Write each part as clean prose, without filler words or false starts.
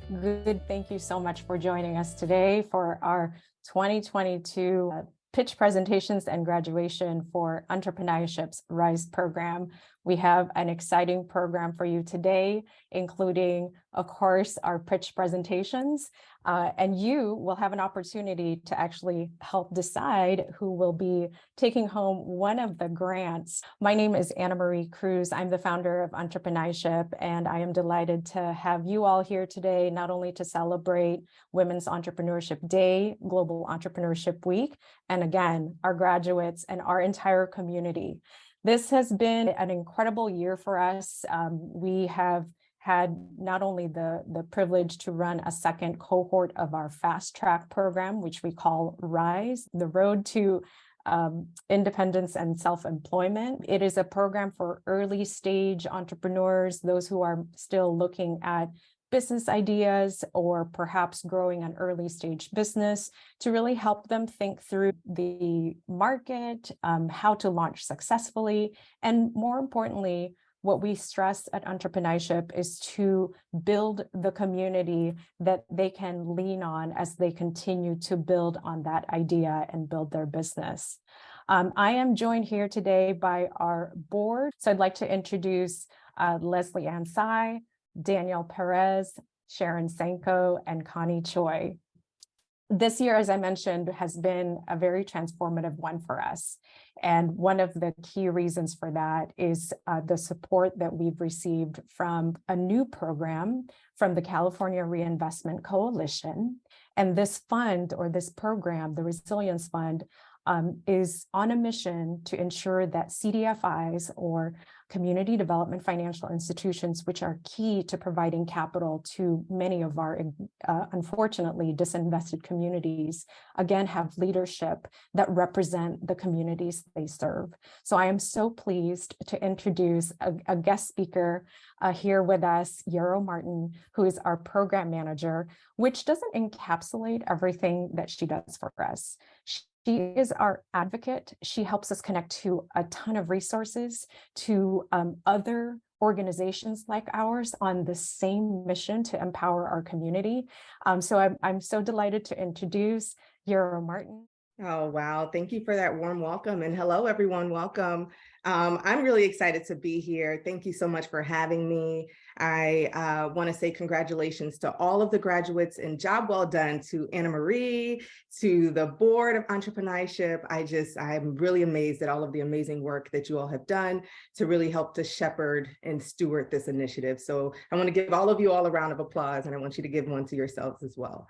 Good. Thank you so much for joining us today for our 2022 pitch presentations and graduation for Entrepreneurship's R.I.S.E program. We have an exciting program for you today, including, of course, our pitch presentations. And you will have an opportunity to actually help decide who will be taking home one of the grants. My name is Anna Marie Cruz. I'm the founder of Entrepinayship, and I am delighted to have you all here today, not only to celebrate Women's Entrepreneurship Day, Global Entrepreneurship Week, and again, our graduates and our entire community. This has been an incredible year for us. We have had not only the privilege to run a second cohort of our fast track program, which we call R.I.S.E, the Road to Independence and Self-Employment. It is a program for early stage entrepreneurs, those who are still looking at business ideas or perhaps growing an early stage business, to really help them think through the market, how to launch successfully, and more importantly, what we stress at Entrepinayship is to build the community that they can lean on as they continue to build on that idea and build their business. I am joined here today by our board. So I'd like to introduce Leslie Ann Tsai, Daniel Perez, Sharon Senko, and Connie Choi. This year, as I mentioned, has been a very transformative one for us. And one of the key reasons for that is the support that we've received from a new program from the California Reinvestment Coalition. And this fund, or this program, the Resilience Fund, is on a mission to ensure that CDFIs, or community development financial institutions, which are key to providing capital to many of our unfortunately disinvested communities, again, have leadership that represent the communities they serve. So I am so pleased to introduce a guest speaker here with us, Yarrow Martin, who is our program manager, which doesn't encapsulate everything that she does for us. She is our advocate. She helps us connect to a ton of resources, to other organizations like ours on the same mission to empower our community. So I'm so delighted to introduce Yarrow Martin. Oh, wow. Thank you for that warm welcome. And hello, everyone. Welcome. I'm really excited to be here. Thank you so much for having me. I want to say congratulations to all of the graduates and job well done to Anna Marie, to the board of Entrepinayship. I'm really amazed at all of the amazing work that you all have done to really help to shepherd and steward this initiative. So I want to give all of you all a round of applause, and I want you to give one to yourselves as well.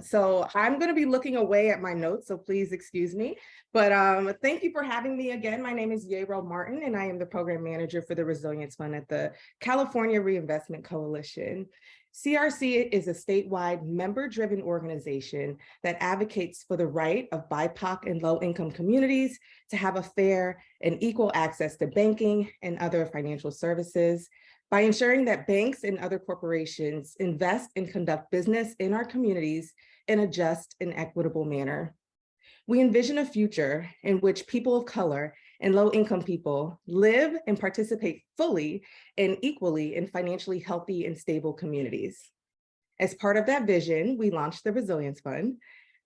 So I'm going to be looking away at my notes, so please excuse me. But thank you for having me again. My name is Yarrow Martin, and I am the program manager for the Resilience Fund at the California Reinvestment Coalition. CRC is a statewide member-driven organization that advocates for the right of BIPOC and low-income communities to have a fair and equal access to banking and other financial services, by ensuring that banks and other corporations invest and conduct business in our communities in a just and equitable manner. We envision a future in which people of color and low-income people live and participate fully and equally in financially healthy and stable communities. As part of that vision, we launched the Resilience Fund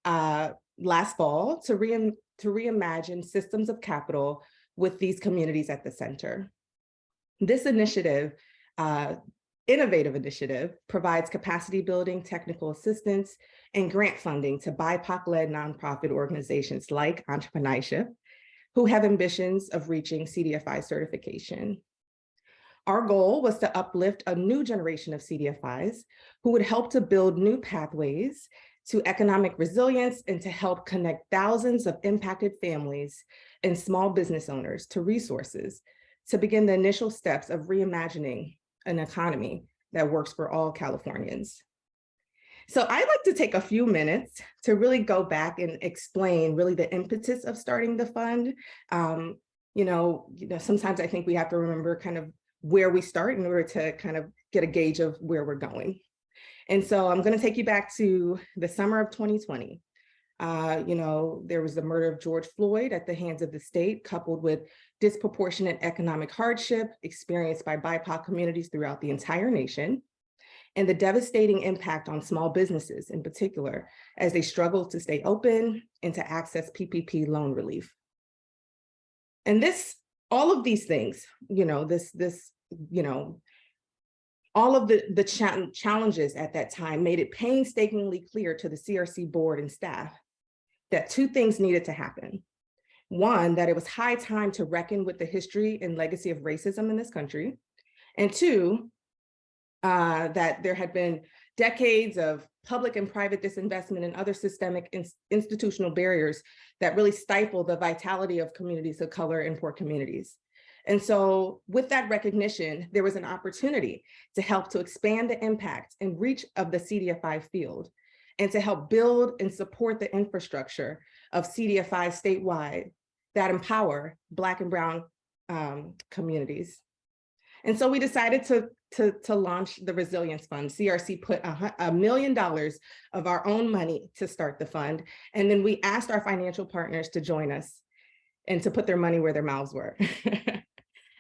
last fall to reimagine systems of capital with these communities at the center. This initiative, innovative initiative, provides capacity building, technical assistance, and grant funding to BIPOC-led nonprofit organizations like Entrepinayship, who have ambitions of reaching CDFI certification. Our goal was to uplift a new generation of CDFIs who would help to build new pathways to economic resilience and to help connect thousands of impacted families and small business owners to resources to begin the initial steps of reimagining an economy that works for all Californians. So I'd like to take a few minutes to really go back and explain really the impetus of starting the fund. Sometimes I think we have to remember kind of where we start in order to kind of get a gauge of where we're going. And so I'm going to take you back to the summer of 2020. There was the murder of George Floyd at the hands of the state, coupled with disproportionate economic hardship experienced by BIPOC communities throughout the entire nation. and the devastating impact on small businesses in particular as they struggle to stay open and to access PPP loan relief. And all of these things, all of the challenges at that time made it painstakingly clear to the CRC board and staff that two things needed to happen. One, that it was high time to reckon with the history and legacy of racism in this country. And two, that there had been decades of public and private disinvestment and other systemic institutional barriers that really stifle the vitality of communities of color and poor communities. And so with that recognition, there was an opportunity to help to expand the impact and reach of the CDFI field and to help build and support the infrastructure of CDFI statewide that empower Black and Brown communities. And so we decided to launch the Resilience Fund. CRC put $1 million of our own money to start the fund. And then we asked our financial partners to join us and to put their money where their mouths were.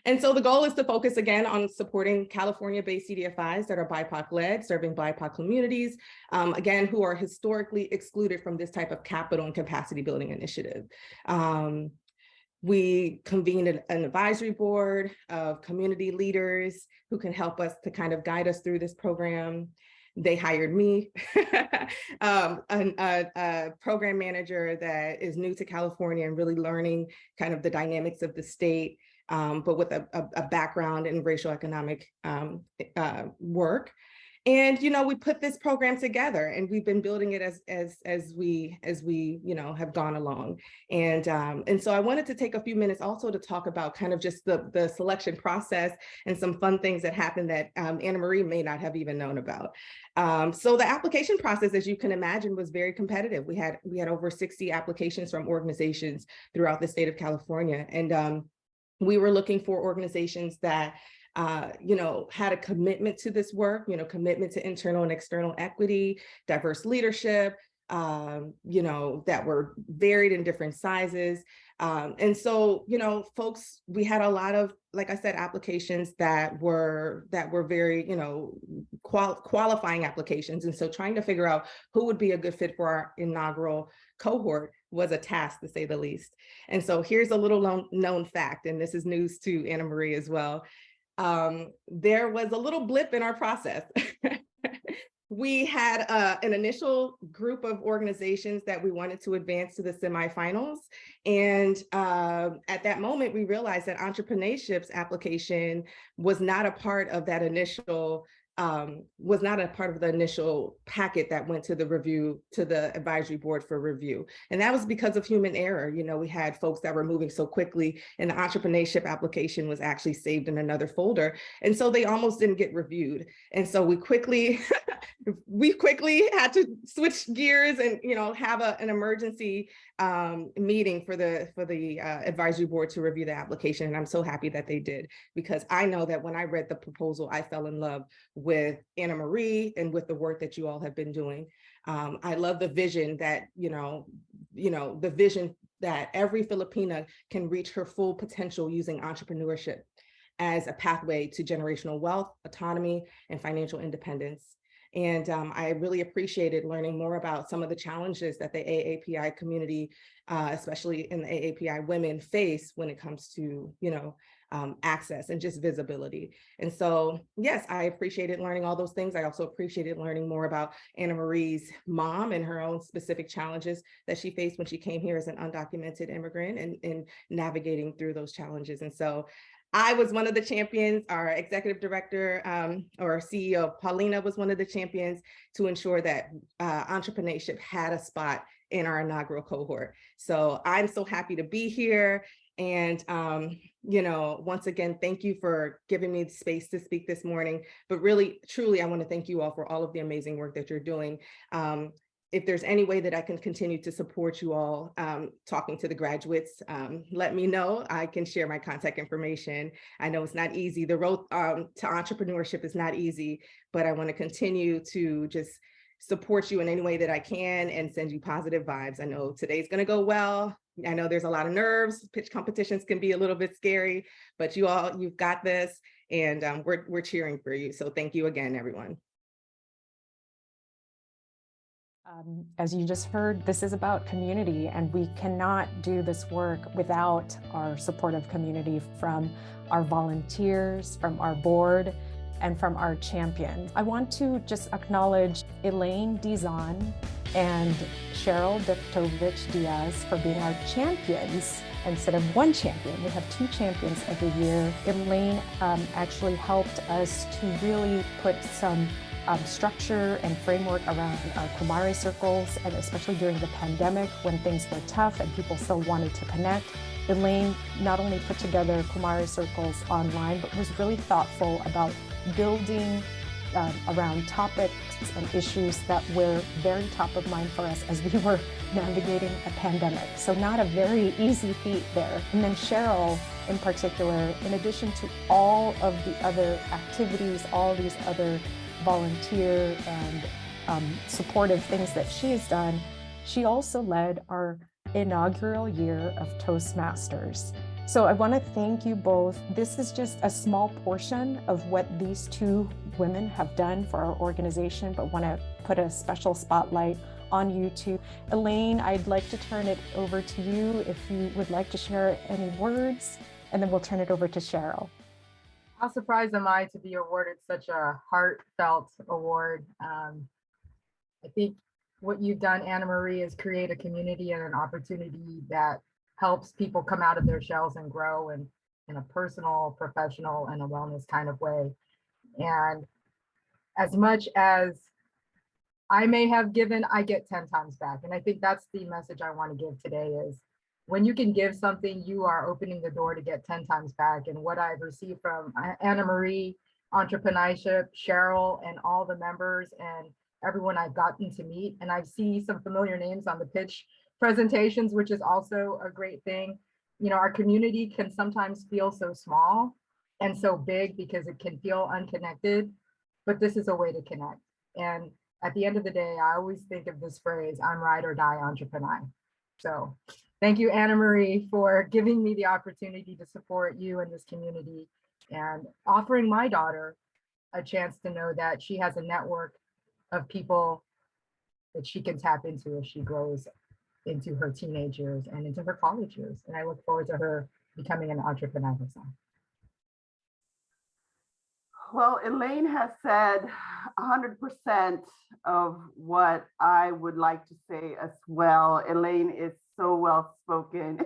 And so the goal is to focus again on supporting California-based CDFIs that are BIPOC-led, serving BIPOC communities, again, who are historically excluded from this type of capital and capacity building initiative. We convened an advisory board of community leaders who can help us to kind of guide us through this program. They hired me, a program manager that is new to California and really learning kind of the dynamics of the state, but with a background in racial economic work. And we put this program together, and we've been building it as we have gone along. And so I wanted to take a few minutes also to talk about kind of just the selection process and some fun things that happened that Anna Marie may not have even known about. So the application process, as you can imagine, was very competitive. We had over 60 applications from organizations throughout the state of California, and we were looking for organizations that had a commitment to this work, commitment to internal and external equity, diverse leadership, that were varied in different sizes. And so, folks, we had a lot of, like I said, applications that were very, qualifying applications. And so trying to figure out who would be a good fit for our inaugural cohort was a task, to say the least. And so here's a little known fact, and this is news to Anna Marie as well. There was a little blip in our process. We had an initial group of organizations that we wanted to advance to the semifinals. And at that moment, we realized that Entrepinayship's application was not a part of that initial packet that went to the review, to the advisory board for review. And that was because of human error. We had folks that were moving so quickly, and the Entrepinayship application was actually saved in another folder. And so they almost didn't get reviewed. And so we quickly had to switch gears and, have an emergency meeting for the advisory board to review the application. And I'm so happy that they did, because I know that when I read the proposal, I fell in love with Anna Marie and with the work that you all have been doing. I love the vision that, the vision that every Filipina can reach her full potential using entrepreneurship as a pathway to generational wealth, autonomy, and financial independence. And I really appreciated learning more about some of the challenges that the AAPI community, especially in the AAPI women, face when it comes to, access and just visibility. And so, yes, I appreciated learning all those things. I also appreciated learning more about Anna Marie's mom and her own specific challenges that she faced when she came here as an undocumented immigrant, and navigating through those challenges. And so I was one of the champions. Our executive director or CEO, Paulina, was one of the champions to ensure that Entrepinayship had a spot in our inaugural cohort. So I'm so happy to be here. And, once again, thank you for giving me the space to speak this morning. But really, truly, I want to thank you all for all of the amazing work that you're doing. If there's any way that I can continue to support you all, talking to the graduates, let me know. I can share my contact information. I know it's not easy. The road to entrepreneurship is not easy, but I want to continue to just support you in any way that I can and send you positive vibes. I know today's going to go well. I know there's a lot of nerves. Pitch competitions can be a little bit scary, but you've got this, and we're cheering for you. So thank you again, everyone. As you just heard, this is about community, and we cannot do this work without our supportive community from our volunteers, from our board, and from our champions. I want to just acknowledge Elaine Dizon and Cheryl Deptovich Diaz for being our champions. Instead of one champion, we have two champions every year. Elaine actually helped us to really put some structure and framework around our Kumari circles, and especially during the pandemic when things were tough and people still wanted to connect. Elaine not only put together Kumari circles online, but was really thoughtful about building around topics and issues that were very top of mind for us as we were navigating a pandemic. So not a very easy feat there. And then Cheryl in particular, in addition to all of the other activities, all these other volunteer and supportive things that she has done, she also led our inaugural year of Toastmasters. So I want to thank you both. This is just a small portion of what these two women have done for our organization, but want to put a special spotlight on you two. Elaine, I'd like to turn it over to you if you would like to share any words, and then we'll turn it over to Cheryl. How surprised am I to be awarded such a heartfelt award? I think what you've done, Anna Marie, is create a community and an opportunity that helps people come out of their shells and grow in a personal, professional, and a wellness kind of way. And as much as I may have given, I get 10 times back. And I think that's the message I want to give today is when you can give something, you are opening the door to get 10 times back. And what I've received from Anna Marie, Entrepinayship, Cheryl, and all the members and everyone I've gotten to meet, and I see some familiar names on the pitch presentations, which is also a great thing. You know, our community can sometimes feel so small and so big because it can feel unconnected, but this is a way to connect. And at the end of the day, I always think of this phrase, I'm ride or die entrepreneur. So thank you, Anna Marie, for giving me the opportunity to support you in this community and offering my daughter a chance to know that she has a network of people that she can tap into as she grows into her teenage years and into her college years. And I look forward to her becoming an entrepreneur herself. Well, Elaine has said 100% of what I would like to say as well. Elaine is so well spoken.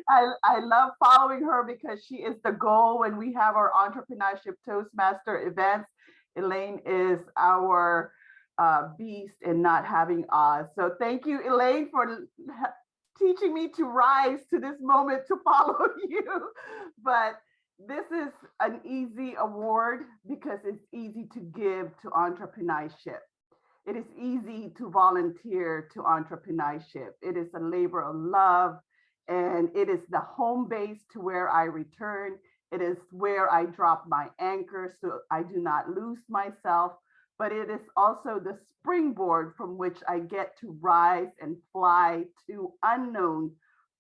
I love following her because she is the goal when we have our Entrepreneurship Toastmaster events. Elaine is our beast in not having Oz. So thank you, Elaine, for teaching me to rise to this moment to follow you. But this is an easy award because it's easy to give to entrepreneurship. It is easy to volunteer to entrepreneurship. It is a labor of love, and it is the home base to where I return. It is where I drop my anchor so I do not lose myself, but it is also the springboard from which I get to rise and fly to unknown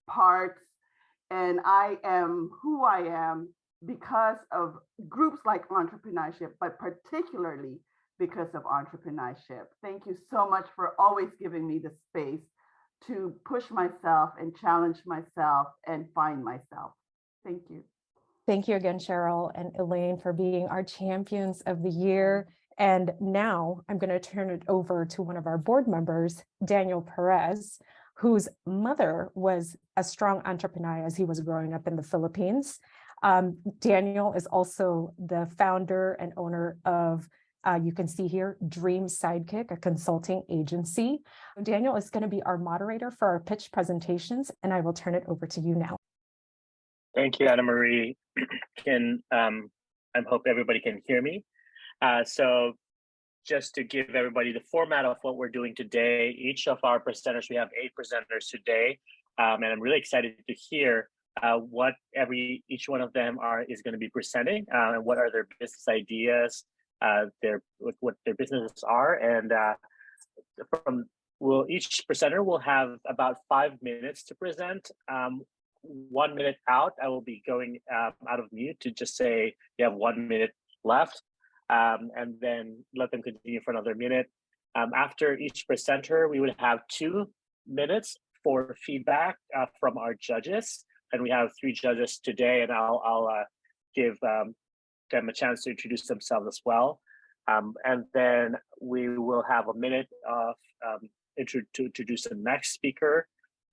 parts. And I am who I am because of groups like entrepreneurship, but particularly because of entrepreneurship. Thank you so much for always giving me the space to push myself and challenge myself and find myself. Thank you. Thank you again, Cheryl and Elaine, for being our champions of the year. And now I'm going to turn it over to one of our board members, Daniel Perez, whose mother was a strong entrepreneur as he was growing up in the Philippines. Daniel is also the founder and owner of, you can see here, Dream Sidekick, a consulting agency. Daniel is going to be our moderator for our pitch presentations, and I will turn it over to you now. Thank you, Anna Marie. I hope everybody can hear me. So just to give everybody the format of what we're doing today, each of our presenters, we have 8 presenters today, and I'm really excited to hear what each one of them is going to be presenting, and what are their business ideas, what their businesses are, and each presenter will have about 5 minutes to present. 1 minute out, I will be going out of mute to just say you have 1 minute left, and then let them continue for another minute. After each presenter, we would have 2 minutes for feedback from our judges. And we have 3 judges today, and I'll give them a chance to introduce themselves as well. And then we will have a minute of to introduce the next speaker,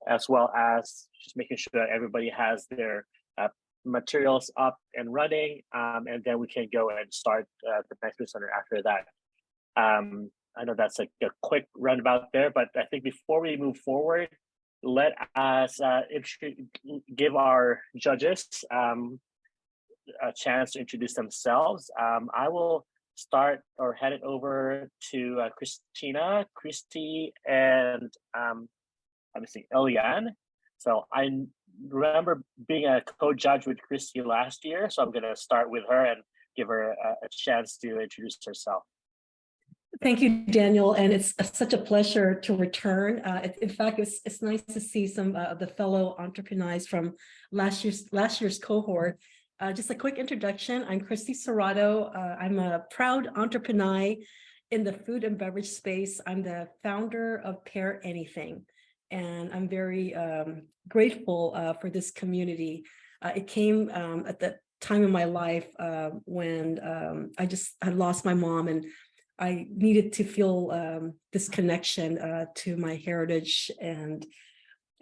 as well as just making sure that everybody has their materials up and running, and then we can go and start the next presenter after that. I know that's like a quick roundabout there, but I think before we move forward, let us give our judges a chance to introduce themselves. I will start or hand it over to Kristine, and let me see, Eliane. So I remember being a co-judge with Christy last year, so I'm going to start with her and give her a chance to introduce herself. Thank you, Daniel, and it's such a pleasure to return. In fact, it's nice to see some of the fellow entrepreneurs from last year's cohort. Just a quick introduction. I'm Kristine Serrato. I'm a proud entrepreneur in the food and beverage space. I'm the founder of Pair Anything, and I'm very grateful for this community. It came at the time in my life when I had lost my mom, and I needed to feel this connection to my heritage, and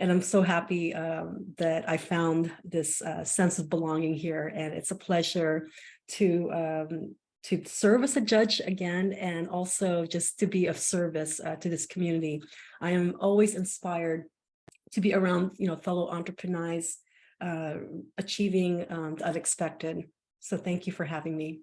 I'm so happy that I found this sense of belonging here. And it's a pleasure to serve as a judge again, and also just to be of service to this community. I am always inspired to be around, fellow entrepreneurs achieving the unexpected. So thank you for having me.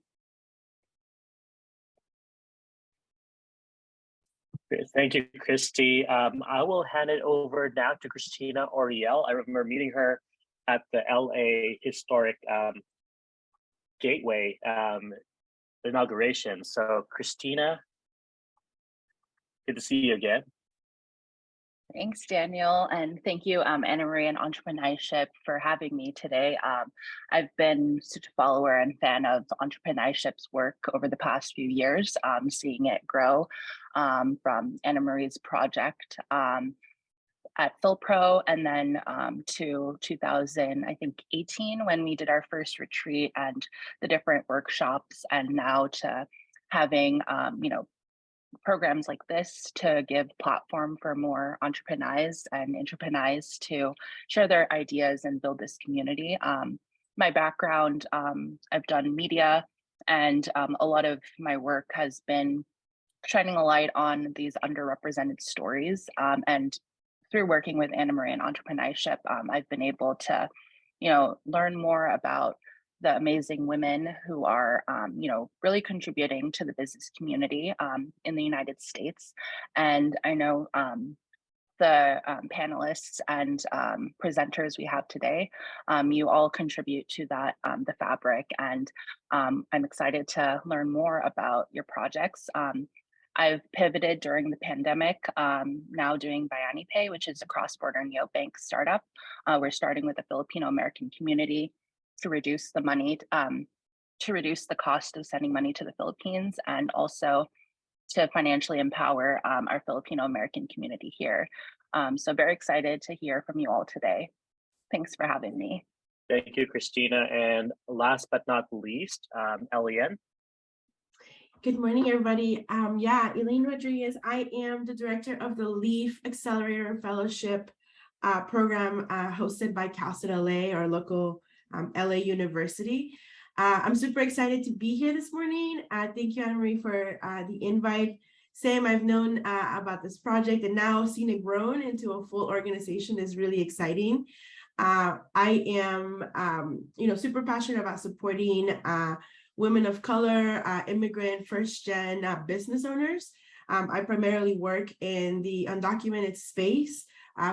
Thank you, Christy. I will hand it over now to Christina Oriel. I remember meeting her at the LA Historic Gateway inauguration. So Christina, good to see you again. Thanks, Daniel, and thank you, Anna Marie and Entrepinayship, for having me today. I've been such a follower and fan of Entrepinayship's work over the past few years, seeing it grow from Anna Marie's project at PhilPro, and then to 2018 when we did our first retreat and the different workshops, and now to having programs like this to give platform for more entrepreneurs to share their ideas and build this community. My background, I've done media, and a lot of my work has been shining a light on these underrepresented stories. And through working with Anna Marie and Entrepinayship, I've been able to, learn more about the amazing women who are, really contributing to the business community in the United States. And I know the panelists and presenters we have today, you all contribute to that, the fabric, and I'm excited to learn more about your projects. I've pivoted during the pandemic, now doing BianiPay, which is a cross-border neobank startup. We're starting with the Filipino-American community to reduce the money, to reduce the cost of sending money to the Philippines, and also to financially empower our Filipino-American community here. So very excited to hear from you all today. Thanks for having me. Thank you, Christina. And last but not least, Eliane. Good morning, everybody. Elaine Rodriguez. I am the director of the LEAF Accelerator Fellowship program hosted by Cal State LA, our local LA University. I'm super excited to be here this morning. Thank you, Anna Marie, for the invite. Sam, I've known about this project, and now seeing it grown into a full organization is really exciting. I am, super passionate about supporting women of color, immigrant, first-gen business owners. I primarily work in the undocumented space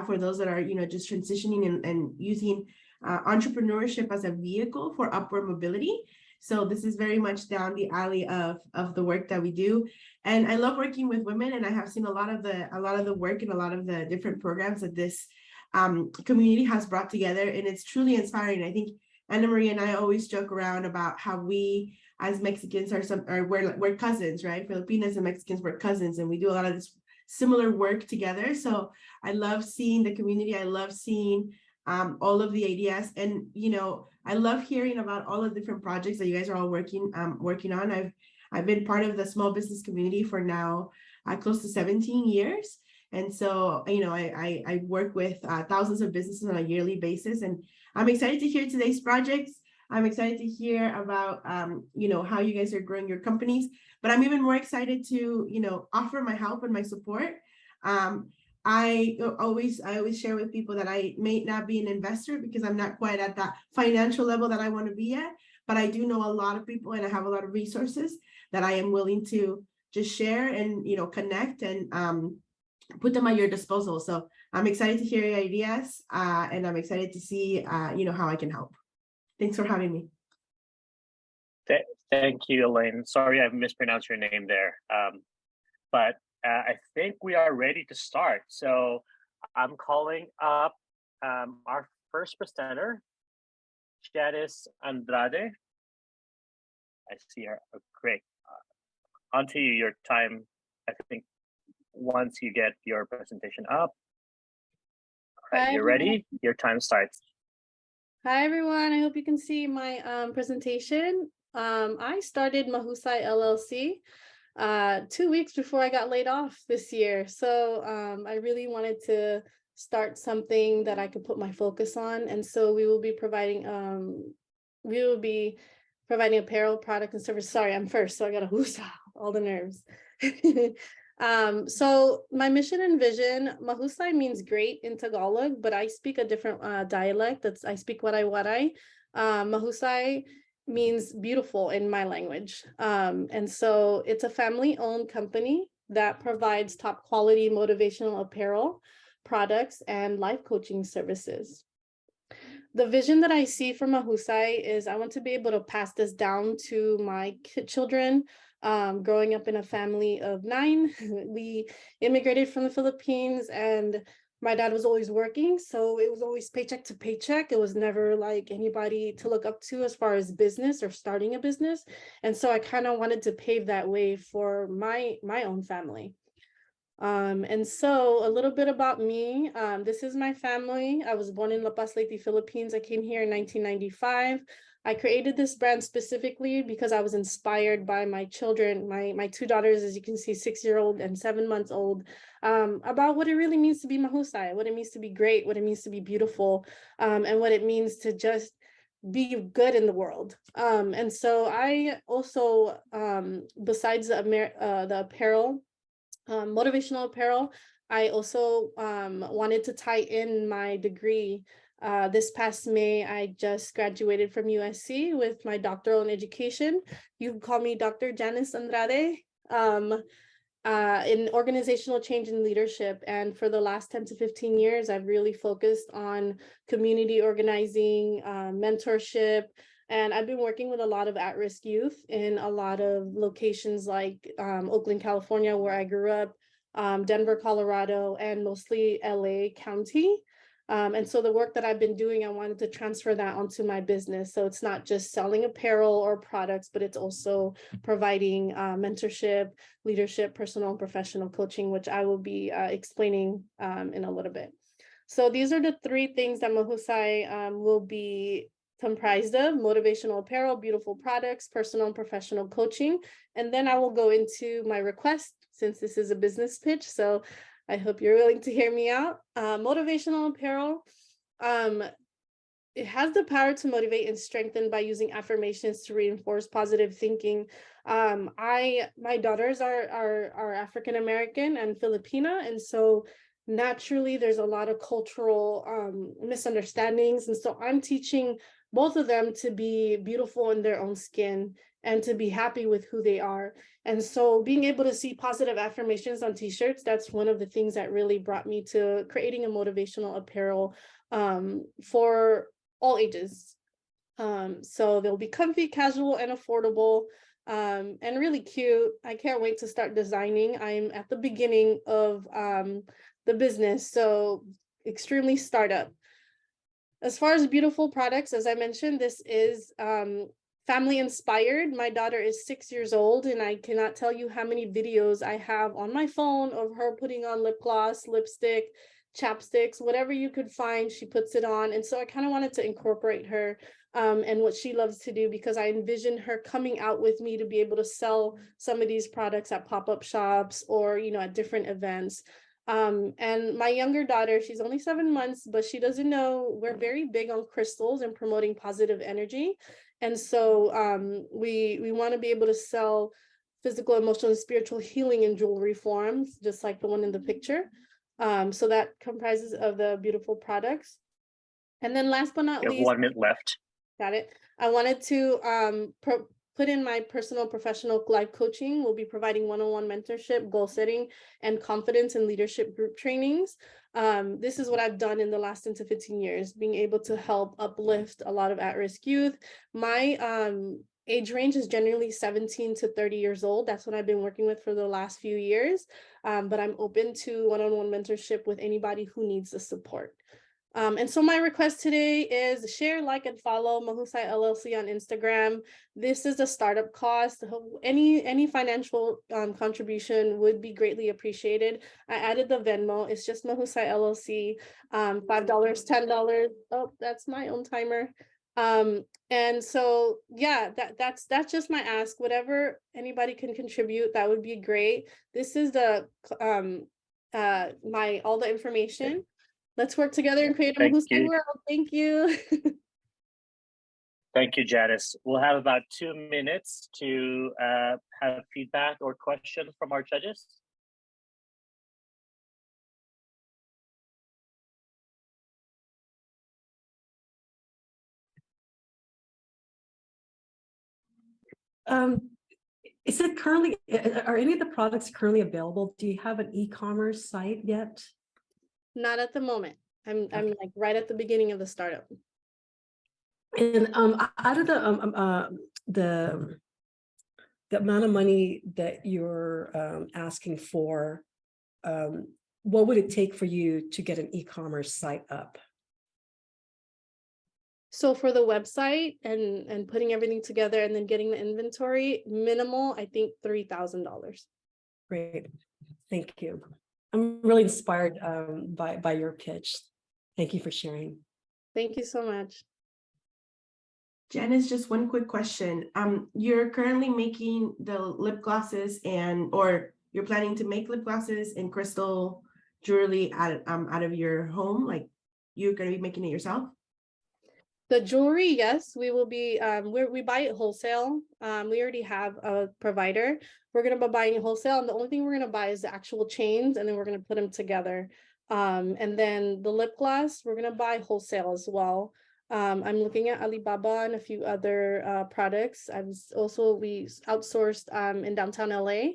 for those that are, just transitioning and using entrepreneurship as a vehicle for upward mobility. So this is very much down the alley of the work that we do. And I love working with women, and I have seen a lot of the work and a lot of the different programs that this community has brought together, and it's truly inspiring. I think Anna Maria and I always joke around about how we as Mexicans we're cousins, right? Filipinas and Mexicans, we're cousins, and we do a lot of this similar work together. So I love seeing the community. I love seeing all of the ideas, and I love hearing about all the different projects that you guys are all working on. I've been part of the small business community for now close to 17 years. And so, I work with thousands of businesses on a yearly basis, and I'm excited to hear today's projects. I'm excited to hear about, how you guys are growing your companies, but I'm even more excited to, offer my help and my support. I always share with people that I may not be an investor because I'm not quite at that financial level that I want to be at, but I do know a lot of people and I have a lot of resources that I am willing to just share and, connect and put them at your disposal. So I'm excited to hear your ideas and I'm excited to see, how I can help. Thanks for having me. Thank you, Elaine. Sorry, I mispronounced your name there. But I think we are ready to start. So I'm calling up our first presenter, Janice Andrade. I see her. Oh, great. On to you, your time, I think, once you get your presentation up. All right, you're ready? Your time starts. Hi, everyone. I hope you can see my presentation. I started Mahusay LLC 2 weeks before I got laid off this year. So I really wanted to start something that I could put my focus on. And so we will be providing apparel, product, and service. Sorry, I'm first, so I got to whoosah, all the nerves. So my mission and vision, Mahusay means great in Tagalog, but I speak a different dialect. I speak Waray. Mahusay means beautiful in my language. And so it's a family-owned company that provides top quality motivational apparel, products, and life coaching services. The vision that I see for Mahusay is I want to be able to pass this down to my children. Growing up in a family of 9, we immigrated from the Philippines and my dad was always working. So it was always paycheck to paycheck. It was never like anybody to look up to as far as business or starting a business. And so I kind of wanted to pave that way for my own family. And so a little bit about me. This is my family. I was born in La Paz, Leyte, Philippines. I came here in 1995. I created this brand specifically because I was inspired by my children, my 2 daughters, as you can see, 6-year-old and 7 months old, about what it really means to be Mahusay, what it means to be great, what it means to be beautiful, and what it means to just be good in the world. And so I also, besides the apparel, motivational apparel, I also wanted to tie in my degree. This past May, I just graduated from USC with my doctoral in education. You can call me Dr. Janice Andrade, in organizational change and leadership. And for the last 10 to 15 years, I've really focused on community organizing, mentorship, and I've been working with a lot of at-risk youth in a lot of locations like Oakland, California, where I grew up, Denver, Colorado, and mostly LA County. And so the work that I've been doing, I wanted to transfer that onto my business. So it's not just selling apparel or products, but it's also providing mentorship, leadership, personal and professional coaching, which I will be explaining in a little bit. So these are the 3 things that Mahusay will be comprised of: motivational apparel, beautiful products, personal and professional coaching. And then I will go into my request, since this is a business pitch. So I hope you're willing to hear me out. Motivational apparel, it has the power to motivate and strengthen by using affirmations to reinforce positive thinking. My daughters are African American and Filipina, and so naturally there's a lot of cultural misunderstandings. And so I'm teaching both of them to be beautiful in their own skin and to be happy with who they are. And so being able to see positive affirmations on t-shirts, that's one of the things that really brought me to creating a motivational apparel for all ages. So they'll be comfy, casual, and affordable, and really cute. I can't wait to start designing. I'm at the beginning of the business, so extremely startup. As far as beautiful products, as I mentioned, this is family inspired. My daughter is 6 years old, and I cannot tell you how many videos I have on my phone of her putting on lip gloss, lipstick, chapsticks, whatever you could find, she puts it on. And so I kind of wanted to incorporate her and what she loves to do, because I envision her coming out with me to be able to sell some of these products at pop-up shops or, you know, at different events. And my younger daughter, she's only 7 months, but she doesn't know we're very big on crystals and promoting positive energy. And so we want to be able to sell physical, emotional, and spiritual healing in jewelry forms, just like the one in the picture. So that comprises of the beautiful products. And then last but not You have least, 1 minute left. got it. I wanted to put in my personal professional life coaching. We'll be providing one-on-one mentorship, goal setting, and confidence and leadership group trainings. This is what I've done in the last 10 to 15 years, being able to help uplift a lot of at-risk youth. My age range is generally 17 to 30 years old. That's what I've been working with for the last few years. But I'm open to one-on-one mentorship with anybody who needs the support. And so my request today is share, like, and follow Mahusay LLC on Instagram. This is a startup cost. Any financial contribution would be greatly appreciated. I added the Venmo. It's just Mahusay LLC, $5, $10. Oh, that's my own timer. And so, yeah, that's just my ask. Whatever anybody can contribute, that would be great. This is the all the information. Let's work together and create a Mahusay world. Thank you. Thank you, Janice. We'll have about 2 minutes to have feedback or questions from our judges. Is it currently, are any of the products currently available? Do you have an e-commerce site yet? Not at the moment. I'm like right at the beginning of the startup. And out of the amount of money that you're asking for, what would it take for you to get an e-commerce site up? So for the website and putting everything together and then getting the inventory, minimal, I think $3,000. Great, thank you. I'm really inspired by your pitch. Thank you for sharing. Thank you so much. Janice, just one quick question. You're currently making the lip glosses or you're planning to make lip glosses and crystal jewelry out of your home? Like you're going to be making it yourself? The jewelry, yes, we will be, we buy it wholesale. We already have a provider. We're going to be buying it wholesale. And the only thing we're going to buy is the actual chains, and then we're going to put them together. And then the lip gloss, we're going to buy wholesale as well. I'm looking at Alibaba and a few other products. We outsourced in downtown LA.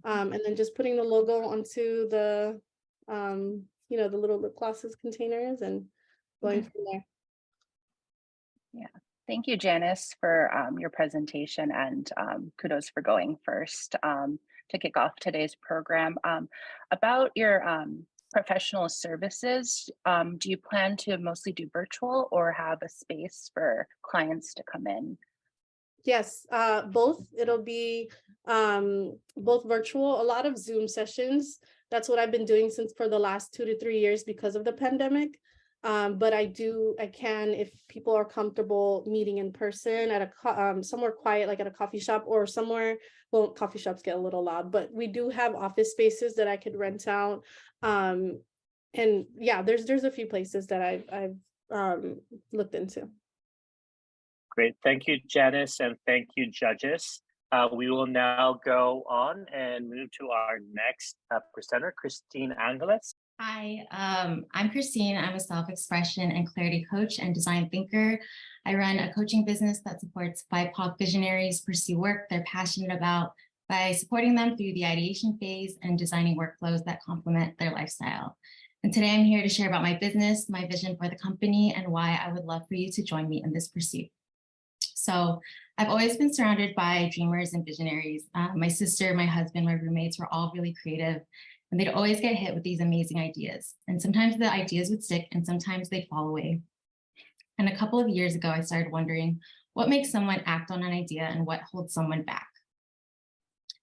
And then just putting the logo onto the, the little lip glosses containers and going from there. Yeah, thank you, Janice, for your presentation, and kudos for going first to kick off today's program. About your professional services, do you plan to mostly do virtual or have a space for clients to come in? Yes, both. It'll be both virtual, a lot of Zoom sessions. That's what I've been doing for the last 2 to 3 years because of the pandemic. But I can, if people are comfortable meeting in person at a somewhere quiet, like at a coffee shop or somewhere. Well, coffee shops get a little loud, but we do have office spaces that I could rent out. And yeah, there's a few places that I've looked into. Great, thank you, Janice, and thank you, judges. We will now go on and move to our next presenter, Kristine Angeles. Hi, I'm Kristine. I'm a self-expression and clarity coach and design thinker. I run a coaching business that supports BIPOC visionaries pursue work they're passionate about by supporting them through the ideation phase and designing workflows that complement their lifestyle. And today I'm here to share about my business, my vision for the company, and why I would love for you to join me in this pursuit. So I've always been surrounded by dreamers and visionaries. My sister, my husband, my roommates were all really creative. And they'd always get hit with these amazing ideas. And sometimes the ideas would stick and sometimes they'd fall away. And a couple of years ago, I started wondering what makes someone act on an idea and what holds someone back.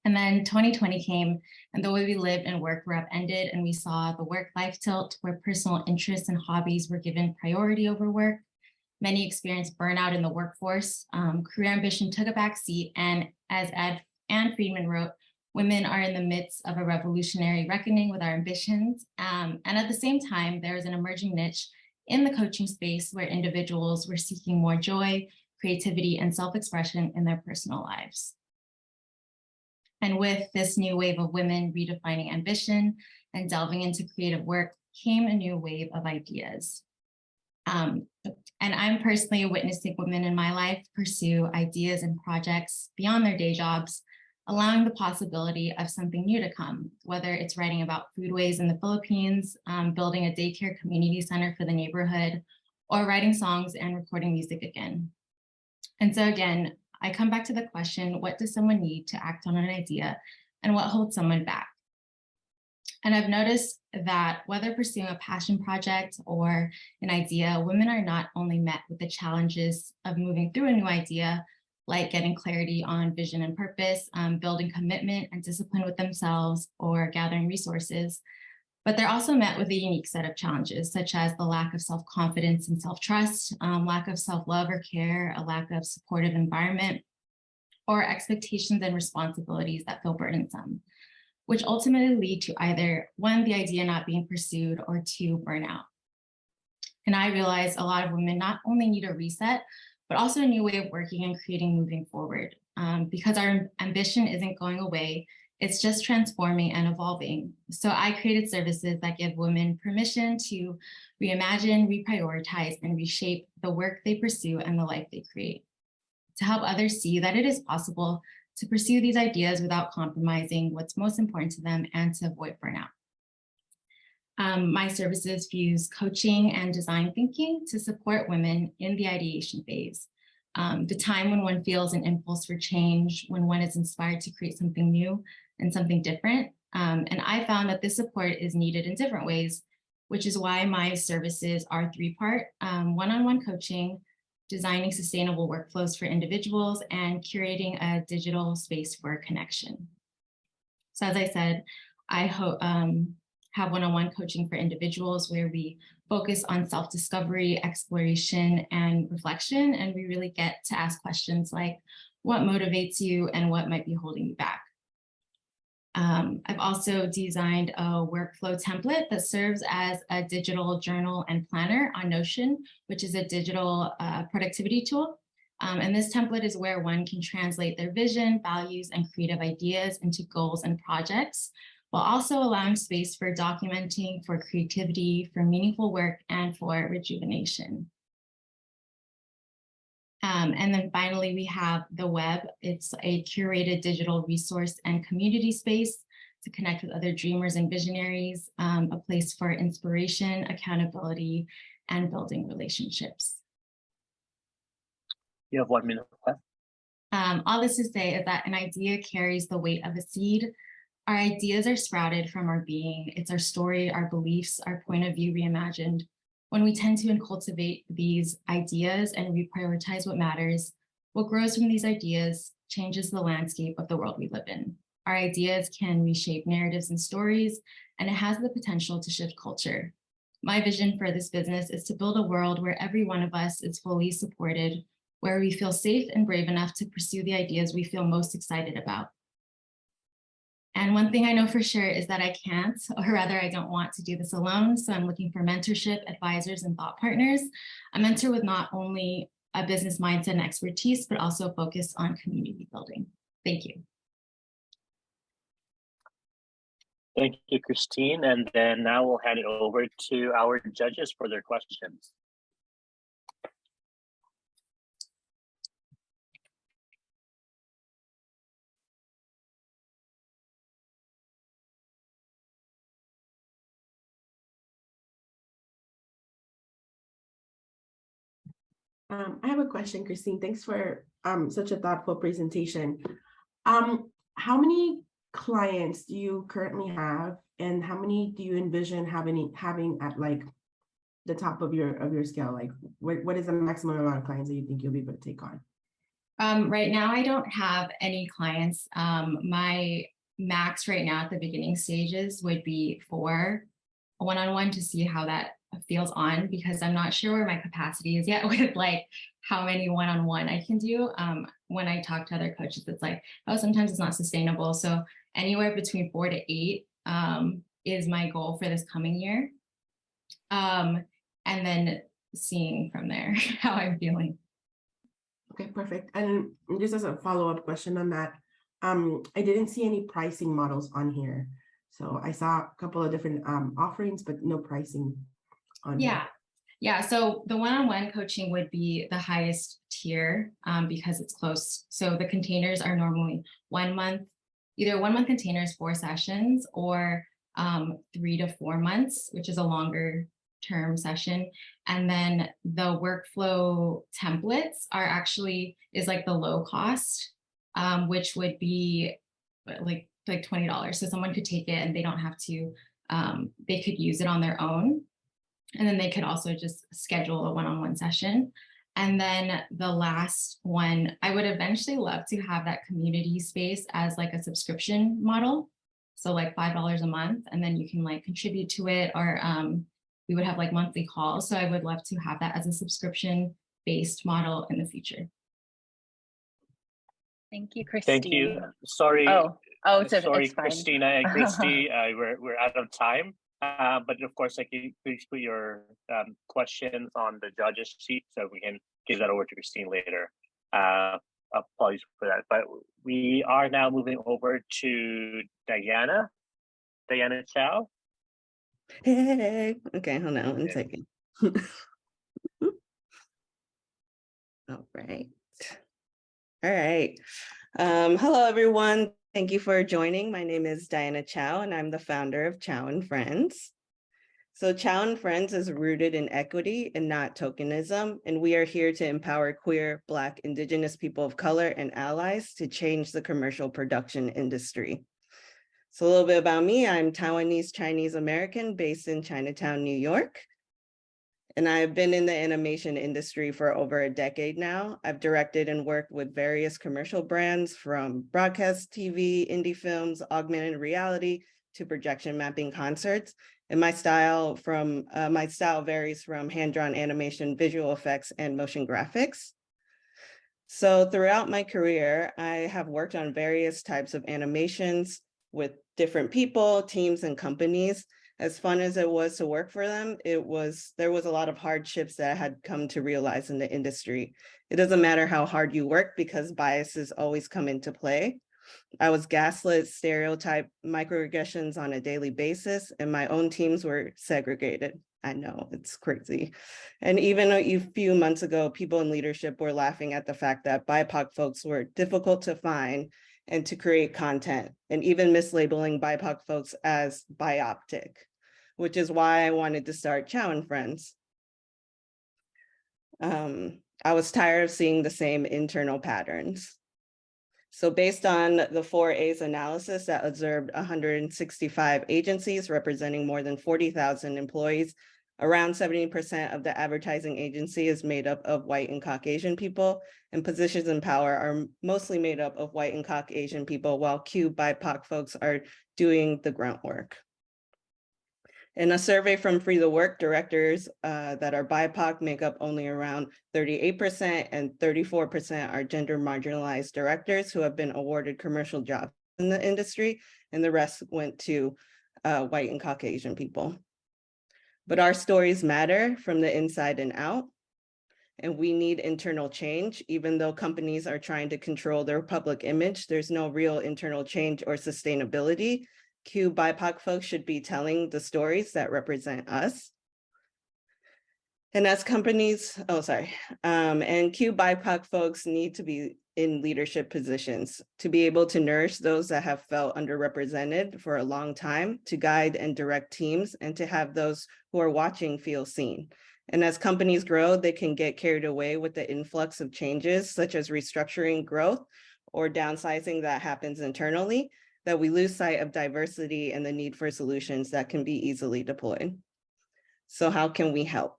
And then 2020 came, and the way we lived and worked were upended, and we saw the work-life tilt where personal interests and hobbies were given priority over work. Many experienced burnout in the workforce. Career ambition took a back seat, and as Anne Friedman wrote, women are in the midst of a revolutionary reckoning with our ambitions. And at the same time, there was an emerging niche in the coaching space where individuals were seeking more joy, creativity, and self-expression in their personal lives. And with this new wave of women redefining ambition and delving into creative work came a new wave of ideas. And I'm personally witnessing women in my life pursue ideas and projects beyond their day jobs, allowing the possibility of something new to come, whether it's writing about foodways in the Philippines, building a daycare community center for the neighborhood, or writing songs and recording music again. And so again, I come back to the question, what does someone need to act on an idea and what holds someone back? And I've noticed that whether pursuing a passion project or an idea, women are not only met with the challenges of moving through a new idea, like getting clarity on vision and purpose, building commitment and discipline with themselves, or gathering resources, but they're also met with a unique set of challenges, such as the lack of self-confidence and self-trust, lack of self-love or care, a lack of supportive environment, or expectations and responsibilities that feel burdensome, which ultimately lead to either one, the idea not being pursued, or two, burnout. And I realized a lot of women not only need a reset, but also a new way of working and creating moving forward, because our ambition isn't going away. It's just transforming and evolving. So I created services that give women permission to reimagine, reprioritize, and reshape the work they pursue and the life they create, to help others see that it is possible to pursue these ideas without compromising what's most important to them and to avoid burnout. My services fuse coaching and design thinking to support women in the ideation phase, the time when one feels an impulse for change, when one is inspired to create something new and something different. And I found that this support is needed in different ways, which is why my services are three-part: one-on-one coaching, designing sustainable workflows for individuals, and curating a digital space for connection. So as I said, I have one-on-one coaching for individuals where we focus on self-discovery, exploration, and reflection, and we really get to ask questions like, what motivates you and what might be holding you back? I've also designed a workflow template that serves as a digital journal and planner on Notion, which is a digital productivity tool. And this template is where one can translate their vision, values, and creative ideas into goals and projects, while also allowing space for documenting, for creativity, for meaningful work, and for rejuvenation. And then finally, we have the web. It's a curated digital resource and community space to connect with other dreamers and visionaries, a place for inspiration, accountability, and building relationships. You have 1 minute left. All this to say is that an idea carries the weight of a seed. Our ideas are sprouted from our being. It's our story, our beliefs, our point of view reimagined. When we tend to cultivate these ideas and reprioritize what matters, what grows from these ideas changes the landscape of the world we live in. Our ideas can reshape narratives and stories, and it has the potential to shift culture. My vision for this business is to build a world where every one of us is fully supported, where we feel safe and brave enough to pursue the ideas we feel most excited about. And one thing I know for sure is that I can't, or rather I don't want to do this alone. So I'm looking for mentorship, advisors, and thought partners. A mentor with not only a business mindset and expertise, but also focus on community building. Thank you. Thank you, Kristine. And then now we'll hand it over to our judges for their questions. I have a question, Kristine. Thanks for such a thoughtful presentation. How many clients do you currently have, and how many do you envision having at like the top of your scale? Like what is the maximum amount of clients that you think you'll be able to take on? Right now, I don't have any clients. My max right now at the beginning stages would be 4 one-on-one to see how that feels on, because I'm not sure where my capacity is yet with like how many one-on-one I can do. When I talk to other coaches, it's like, oh, sometimes it's not sustainable. So anywhere between 4 to 8 is my goal for this coming year. And then seeing from there how I'm feeling. Okay, perfect. And just as a follow-up question on that, I didn't see any pricing models on here. So I saw a couple of different offerings, but no pricing on here. Yeah. So the one-on-one coaching would be the highest tier because it's close. So the containers are normally 1 month, either 1 month containers, 4 sessions, or 3 to 4 months, which is a longer term session. And then the workflow templates is like the low cost, which would be like $20. So someone could take it and they don't have to, they could use it on their own. And then they could also just schedule a one-on-one session. And then the last one, I would eventually love to have that community space as like a subscription model. So like $5 a month, and then you can like contribute to it, or we would have like monthly calls. So I would love to have that as a subscription-based model in the future. Thank you, Kristine. Thank you. Sorry. Sorry, Christina and Christy. We're out of time. But of course, please put your questions on the judges sheet so we can give that over to Christine later. Apologies for that. But we are now moving over to Diana Chao. Hey. Okay, hold on 1 second. All right. Hello, everyone. Thank you for joining. My name is Diana Chao, and I'm the founder of Chao and Friends. So Chao and Friends is rooted in equity and not tokenism, and we are here to empower queer, Black, Indigenous people of color, and allies to change the commercial production industry. So a little bit about me. I'm Taiwanese Chinese American based in Chinatown, New York. And I've been in the animation industry for over a decade now. I've directed and worked with various commercial brands, from broadcast TV, indie films, augmented reality, to projection mapping concerts. And my style varies from hand-drawn animation, visual effects, and motion graphics. So throughout my career, I have worked on various types of animations with different people, teams, and companies. As fun as it was to work for them, there was a lot of hardships that I had come to realize in the industry. It doesn't matter how hard you work, because biases always come into play. I was gaslit, stereotyped, microaggressions on a daily basis, and my own teams were segregated. I know, it's crazy. And even a few months ago, people in leadership were laughing at the fact that BIPOC folks were difficult to find and to create content, and even mislabeling BIPOC folks as bioptic, which is why I wanted to start Chao and Friends. I was tired of seeing the same internal patterns. So based on the 4A's analysis that observed 165 agencies representing more than 40,000 employees, around 70% of the advertising agency is made up of white and Caucasian people, and positions in power are mostly made up of white and Caucasian people, while BIPOC folks are doing the grunt work. In a survey from Free the Work, directors that are BIPOC make up only around 38%, and 34% are gender marginalized directors who have been awarded commercial jobs in the industry, and the rest went to white and Caucasian people. But our stories matter from the inside and out, and we need internal change. Even though companies are trying to control their public image, there's no real internal change or sustainability. BIPOC folks should be telling the stories that represent us. And as companies, and BIPOC folks need to be in leadership positions to be able to nourish those that have felt underrepresented for a long time, to guide and direct teams, and to have those who are watching feel seen. And as companies grow, they can get carried away with the influx of changes, such as restructuring, growth, or downsizing that happens internally, that we lose sight of diversity and the need for solutions that can be easily deployed. So how can we help?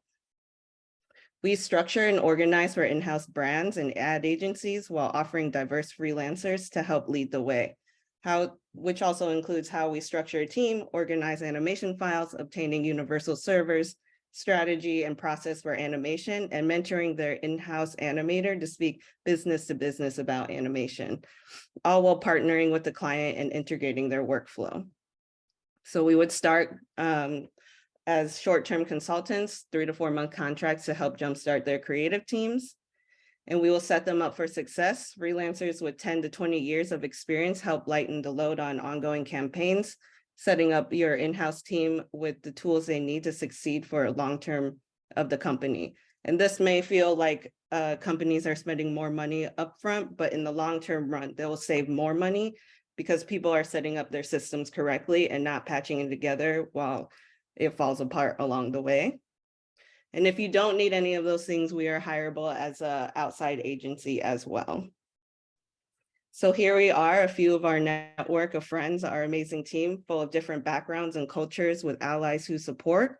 We structure and organize for in-house brands and ad agencies while offering diverse freelancers to help lead the way. Which also includes how we structure a team, organize animation files, obtaining universal servers, strategy and process for animation, and mentoring their in-house animator to speak business to business about animation, all while partnering with the client and integrating their workflow. So we would start as short-term consultants, 3 to 4 month contracts to help jumpstart their creative teams. And we will set them up for success. Freelancers with 10 to 20 years of experience help lighten the load on ongoing campaigns, setting up your in-house team with the tools they need to succeed for long-term of the company. And this may feel like companies are spending more money upfront, but in the long-term run, they will save more money because people are setting up their systems correctly and not patching it together while it falls apart along the way. And if you don't need any of those things, we are hireable as an outside agency as well. So here we are, a few of our network of friends, our amazing team full of different backgrounds and cultures with allies who support.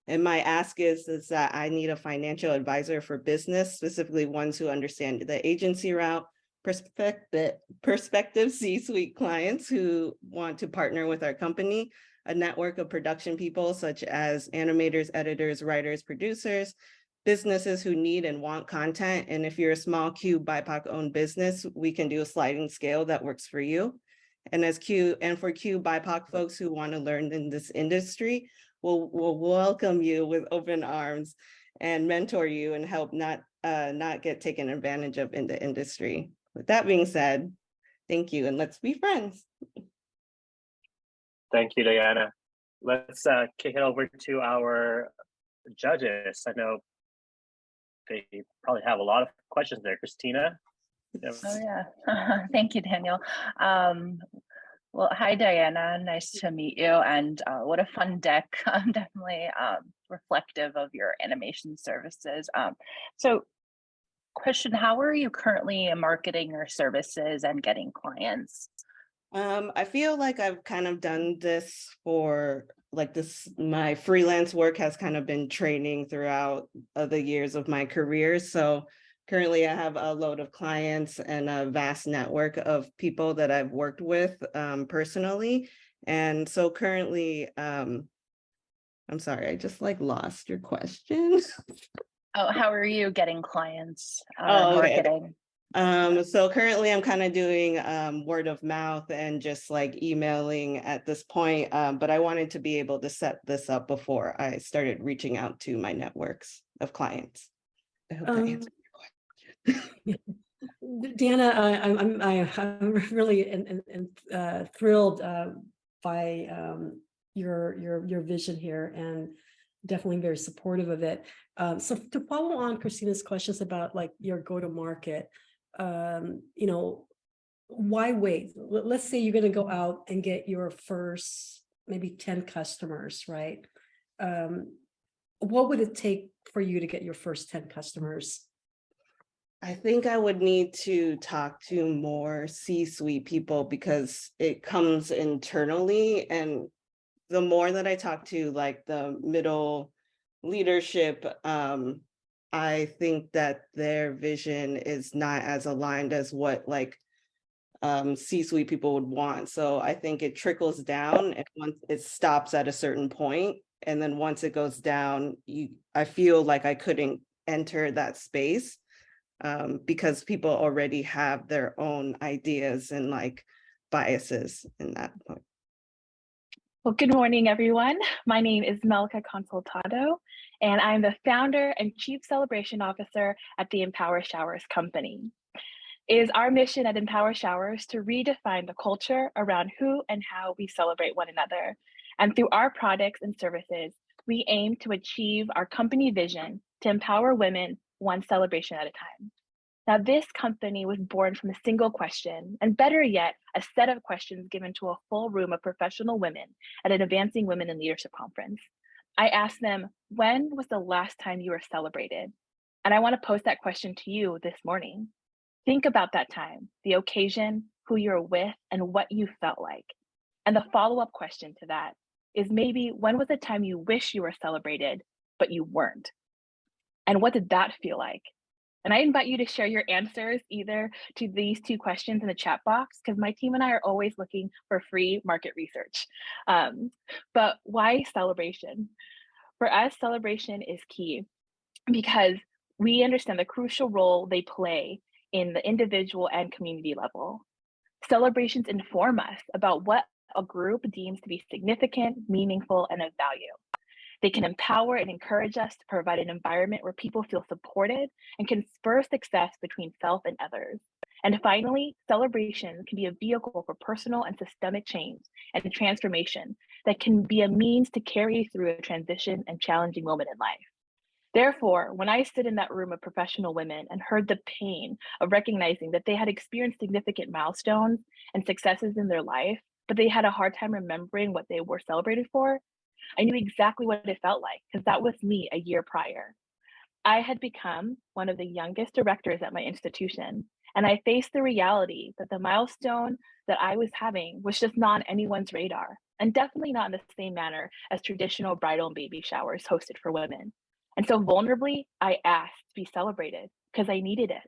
And my ask is that I need a financial advisor for business, specifically ones who understand the agency route, prospective C-suite clients who want to partner with our company, a network of production people such as animators, editors, writers, producers, businesses who need and want content. And if you're a small Q BIPOC owned business, we can do a sliding scale that works for you. And for Q BIPOC folks who want to learn in this industry, we'll welcome you with open arms and mentor you and help not get taken advantage of in the industry. With that being said, thank you, and let's be friends. Thank you, Diana. Let's kick it over to our judges. I know they probably have a lot of questions there. Christina? Oh, yeah. Thank you, Daniel. Well, hi, Diana. Nice to meet you. And what a fun deck. Definitely reflective of your animation services. So question, how are you currently marketing your services and getting clients? I feel like I've kind of done this for my freelance work has kind of been training throughout the years of my career. So currently I have a load of clients and a vast network of people that I've worked with personally. And so currently, I'm sorry, I just lost your question. Oh, how are you getting clients marketing? Okay. So currently I'm kind of doing word of mouth and just emailing at this point, but I wanted to be able to set this up before I started reaching out to my networks of clients. I hope that answered your question. Deanna, I'm really thrilled by your vision here, and definitely very supportive of it. So to follow on Christina's questions about your go-to-market, why wait? Let's say you're going to go out and get your first maybe 10 customers, right? What would it take for you to get your first 10 customers? I think I would need to talk to more C-suite people because it comes internally. And the more that I talk to the middle leadership, I think that their vision is not as aligned as what C-suite people would want. So I think it trickles down, and once it stops at a certain point, and then once it goes down, I feel like I couldn't enter that space because people already have their own ideas and biases in that point. Well, good morning, everyone. My name is Meleca Consultado, and I'm the founder and chief celebration officer at the Empower Showers company. It is our mission at Empower Showers to redefine the culture around who and how we celebrate one another. And through our products and services, we aim to achieve our company vision to empower women one celebration at a time. Now, this company was born from a single question, and better yet, a set of questions given to a full room of professional women at an Advancing Women in Leadership conference. I asked them, when was the last time you were celebrated? And I want to pose that question to you this morning. Think about that time, the occasion, who you're with, and what you felt like. And the follow-up question to that is maybe when was the time you wish you were celebrated, but you weren't? And what did that feel like? And I invite you to share your answers either to these two questions in the chat box, because my team and I are always looking for free market research. But why celebration? For us, celebration is key because we understand the crucial role they play in the individual and community level. Celebrations inform us about what a group deems to be significant, meaningful, and of value. They can empower and encourage us to provide an environment where people feel supported and can spur success between self and others. And finally, celebration can be a vehicle for personal and systemic change and transformation that can be a means to carry through a transition and challenging moment in life. Therefore, when I stood in that room of professional women and heard the pain of recognizing that they had experienced significant milestones and successes in their life, but they had a hard time remembering what they were celebrated for, I knew exactly what it felt like because that was me a year prior. I had become one of the youngest directors at my institution, and I faced the reality that the milestone that I was having was just not on anyone's radar, and definitely not in the same manner as traditional bridal and baby showers hosted for women. And so vulnerably, I asked to be celebrated because I needed it.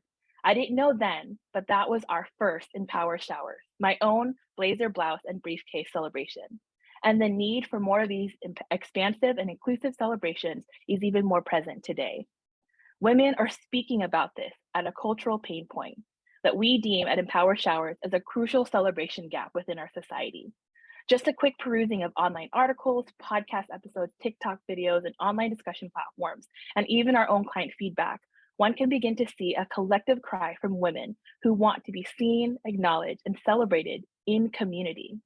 I didn't know then, but that was our first Empower Showers, my own blazer blouse and briefcase celebration. And the need for more of these expansive and inclusive celebrations is even more present today. Women are speaking about this at a cultural pain point that we deem at Empower Showers as a crucial celebration gap within our society. Just a quick perusing of online articles, podcast episodes, TikTok videos, and online discussion platforms, and even our own client feedback, one can begin to see a collective cry from women who want to be seen, acknowledged, and celebrated in community.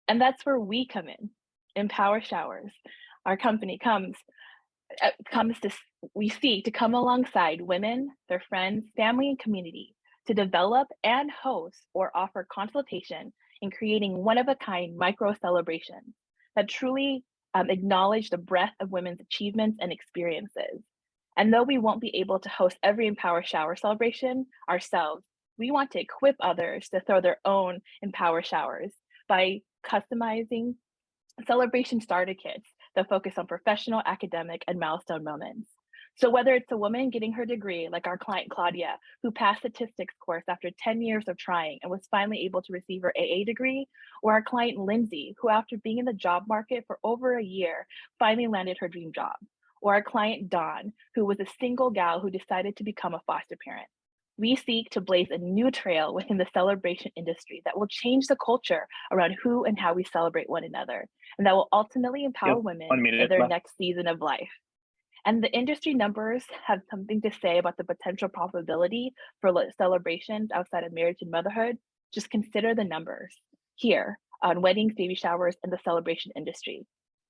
And that's where we come in. Empower Showers, our company we seek to come alongside women, their friends, family, and community to develop and host or offer consultation in creating one-of-a-kind micro-celebrations that truly acknowledge the breadth of women's achievements and experiences. And though we won't be able to host every Empower Shower celebration ourselves, we want to equip others to throw their own Empower Showers by customizing celebration starter kits that focus on professional, academic, and milestone moments. So whether it's a woman getting her degree, like our client Claudia, who passed statistics course after 10 years of trying and was finally able to receive her AA degree, or our client Lindsay, who after being in the job market for over a year, finally landed her dream job, or our client Dawn, who was a single gal who decided to become a foster parent. We seek to blaze a new trail within the celebration industry that will change the culture around who and how we celebrate one another, and that will ultimately empower women in their next season of life. And the industry numbers have something to say about the potential profitability for celebrations outside of marriage and motherhood. Just consider the numbers here on weddings, baby showers, and the celebration industry.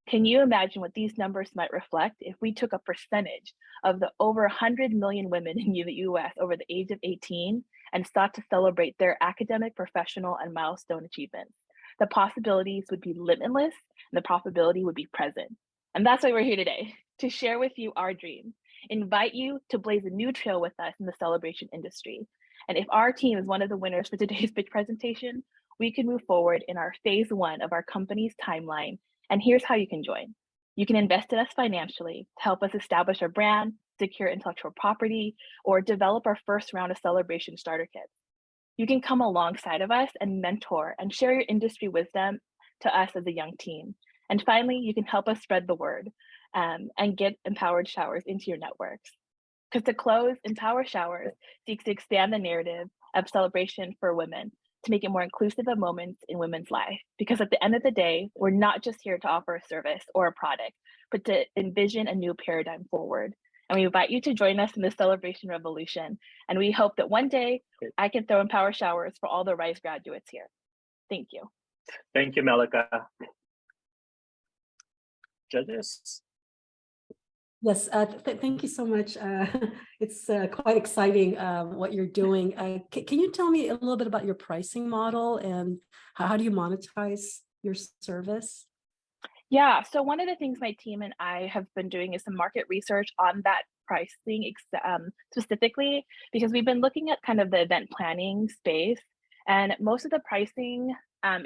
Can you imagine what these numbers might reflect if we took a percentage of the over 100 million women in the US over the age of 18 and sought to celebrate their academic, professional, and milestone achievements? The possibilities would be limitless and the profitability would be present. And that's why we're here today, to share with you our dream, invite you to blaze a new trail with us in the celebration industry. And if our team is one of the winners for today's pitch presentation, we can move forward in our phase 1 of our company's timeline. And here's how you can join. You can invest in us financially to help us establish our brand, secure intellectual property, or develop our first round of celebration starter kits. You can come alongside of us and mentor and share your industry wisdom to us as a young team. And finally, you can help us spread the word and get Empowered Showers into your networks. Because to close, Empower Showers seeks to expand the narrative of celebration for women to make it more inclusive of moments in women's life. Because at the end of the day, we're not just here to offer a service or a product, but to envision a new paradigm forward. And we invite you to join us in the celebration revolution. And we hope that one day I can throw Empower Showers for all the R.I.S.E graduates here. Thank you. Thank you, Meleca. Judges? Yes, thank you so much. It's quite exciting what you're doing. Can you tell me a little bit about your pricing model and how do you monetize your service? Yeah, so one of the things my team and I have been doing is some market research on that pricing specifically, because we've been looking at kind of the event planning space, and most of the pricing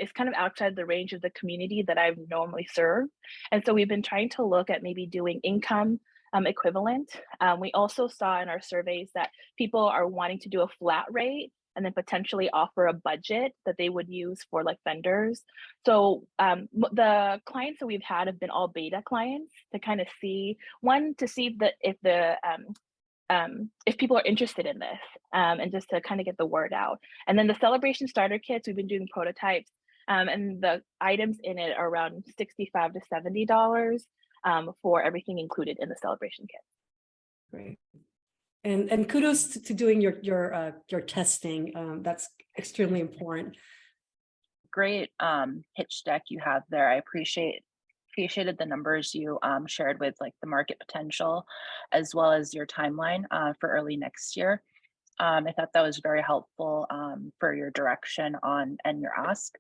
is kind of outside the range of the community that I normally serve. And so we've been trying to look at maybe doing income equivalent. We also saw in our surveys that people are wanting to do a flat rate and then potentially offer a budget that they would use for like vendors. So the clients that we've had have been all beta clients to kind of see, one, to see if people are interested in this and just to kind of get the word out. And then the celebration starter kits, we've been doing prototypes and the items in it are around $65 to $70 for everything included in the celebration kit. Great. And kudos to doing your testing. That's extremely important. Great pitch deck you have there. I appreciated the numbers you shared with like the market potential, as well as your timeline for early next year. I thought that was very helpful for your direction on and your ask.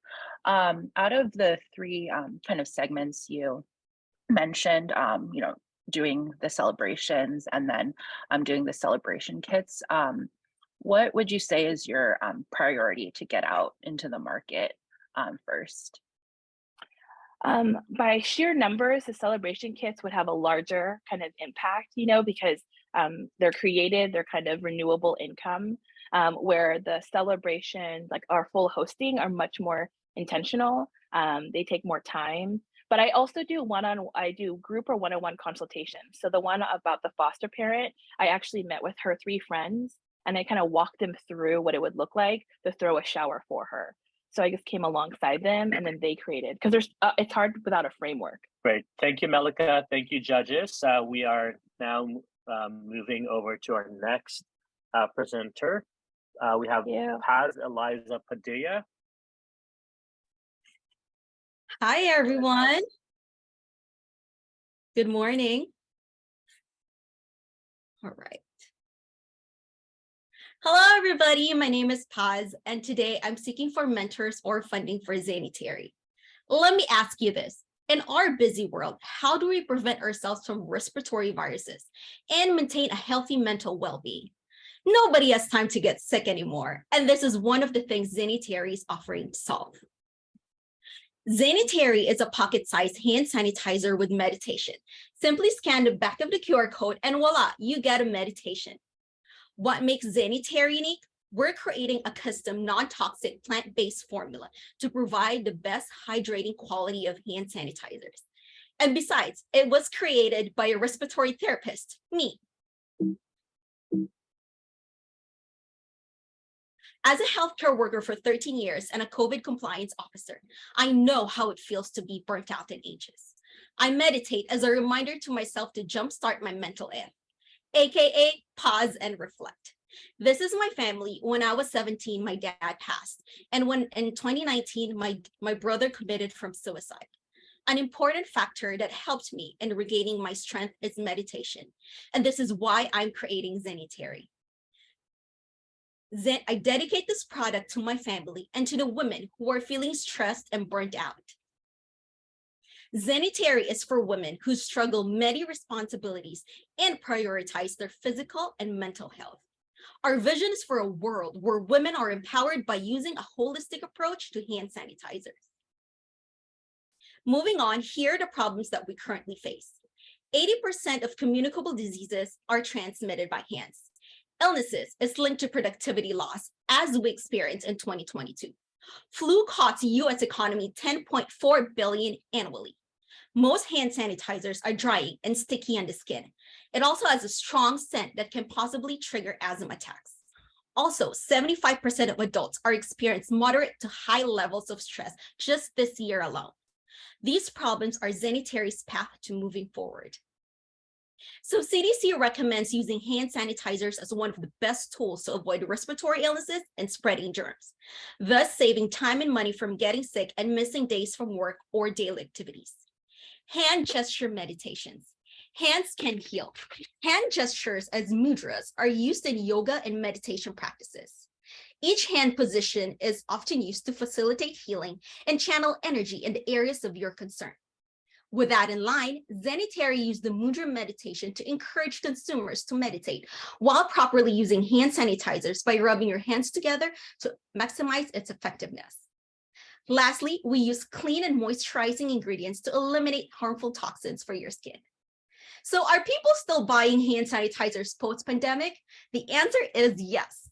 Out of the three kind of segments you mentioned, doing the celebrations and then doing the celebration kits, what would you say is your priority to get out into the market first? By sheer numbers, the celebration kits would have a larger kind of impact, because they're created, they're kind of renewable income, where the celebrations, like our full hosting, are much more intentional. They take more time. But I also do I do group or one-on-one consultations. So the one about the foster parent, I actually met with her 3 friends and I kind of walked them through what it would look like to throw a shower for her. So I just came alongside them and then they created, because it's hard without a framework. Great. Thank you, Meleca. Thank you, judges. We are now moving over to our next presenter. We have Paz Eliza Padilla. Hi, everyone. Good morning. All right. Hello, everybody. My name is Paz, and today I'm seeking for mentors or funding for Zanitary. Let me ask you this. In our busy world, how do we prevent ourselves from respiratory viruses and maintain a healthy mental well-being? Nobody has time to get sick anymore, and this is one of the things Zanitary is offering to solve. Zanitary is a pocket-sized hand sanitizer with meditation. Simply scan the back of the QR code and voila, you get a meditation. What makes Zanitary unique? We're creating a custom non-toxic plant-based formula to provide the best hydrating quality of hand sanitizers. And besides, it was created by a respiratory therapist, me. As a healthcare worker for 13 years and a COVID compliance officer, I know how it feels to be burnt out in ages. I meditate as a reminder to myself to jumpstart my mental health, aka pause and reflect. This is my family. When I was 17, my dad passed. And when in 2019, my brother committed from suicide. An important factor that helped me in regaining my strength is meditation. And this is why I'm creating Zanitary. I dedicate this product to my family and to the women who are feeling stressed and burnt out. Zanitary is for women who struggle many responsibilities and prioritize their physical and mental health. Our vision is for a world where women are empowered by using a holistic approach to hand sanitizers. Moving on, here are the problems that we currently face. 80% of communicable diseases are transmitted by hands. Illnesses is linked to productivity loss, as we experienced in 2022. Flu costs U.S. economy $10.4 billion annually. Most hand sanitizers are drying and sticky on the skin. It also has a strong scent that can possibly trigger asthma attacks. Also, 75% of adults are experiencing moderate to high levels of stress just this year alone. These problems are Zanitary's path to moving forward. So CDC recommends using hand sanitizers as one of the best tools to avoid respiratory illnesses and spreading germs, thus saving time and money from getting sick and missing days from work or daily activities. Hand gesture meditations. Hands can heal. Hand gestures as mudras are used in yoga and meditation practices. Each hand position is often used to facilitate healing and channel energy in the areas of your concern. With that in mind, Zanitary used the mudra meditation to encourage consumers to meditate while properly using hand sanitizers by rubbing your hands together to maximize its effectiveness. Lastly, we use clean and moisturizing ingredients to eliminate harmful toxins for your skin. So are people still buying hand sanitizers post-pandemic? The answer is yes.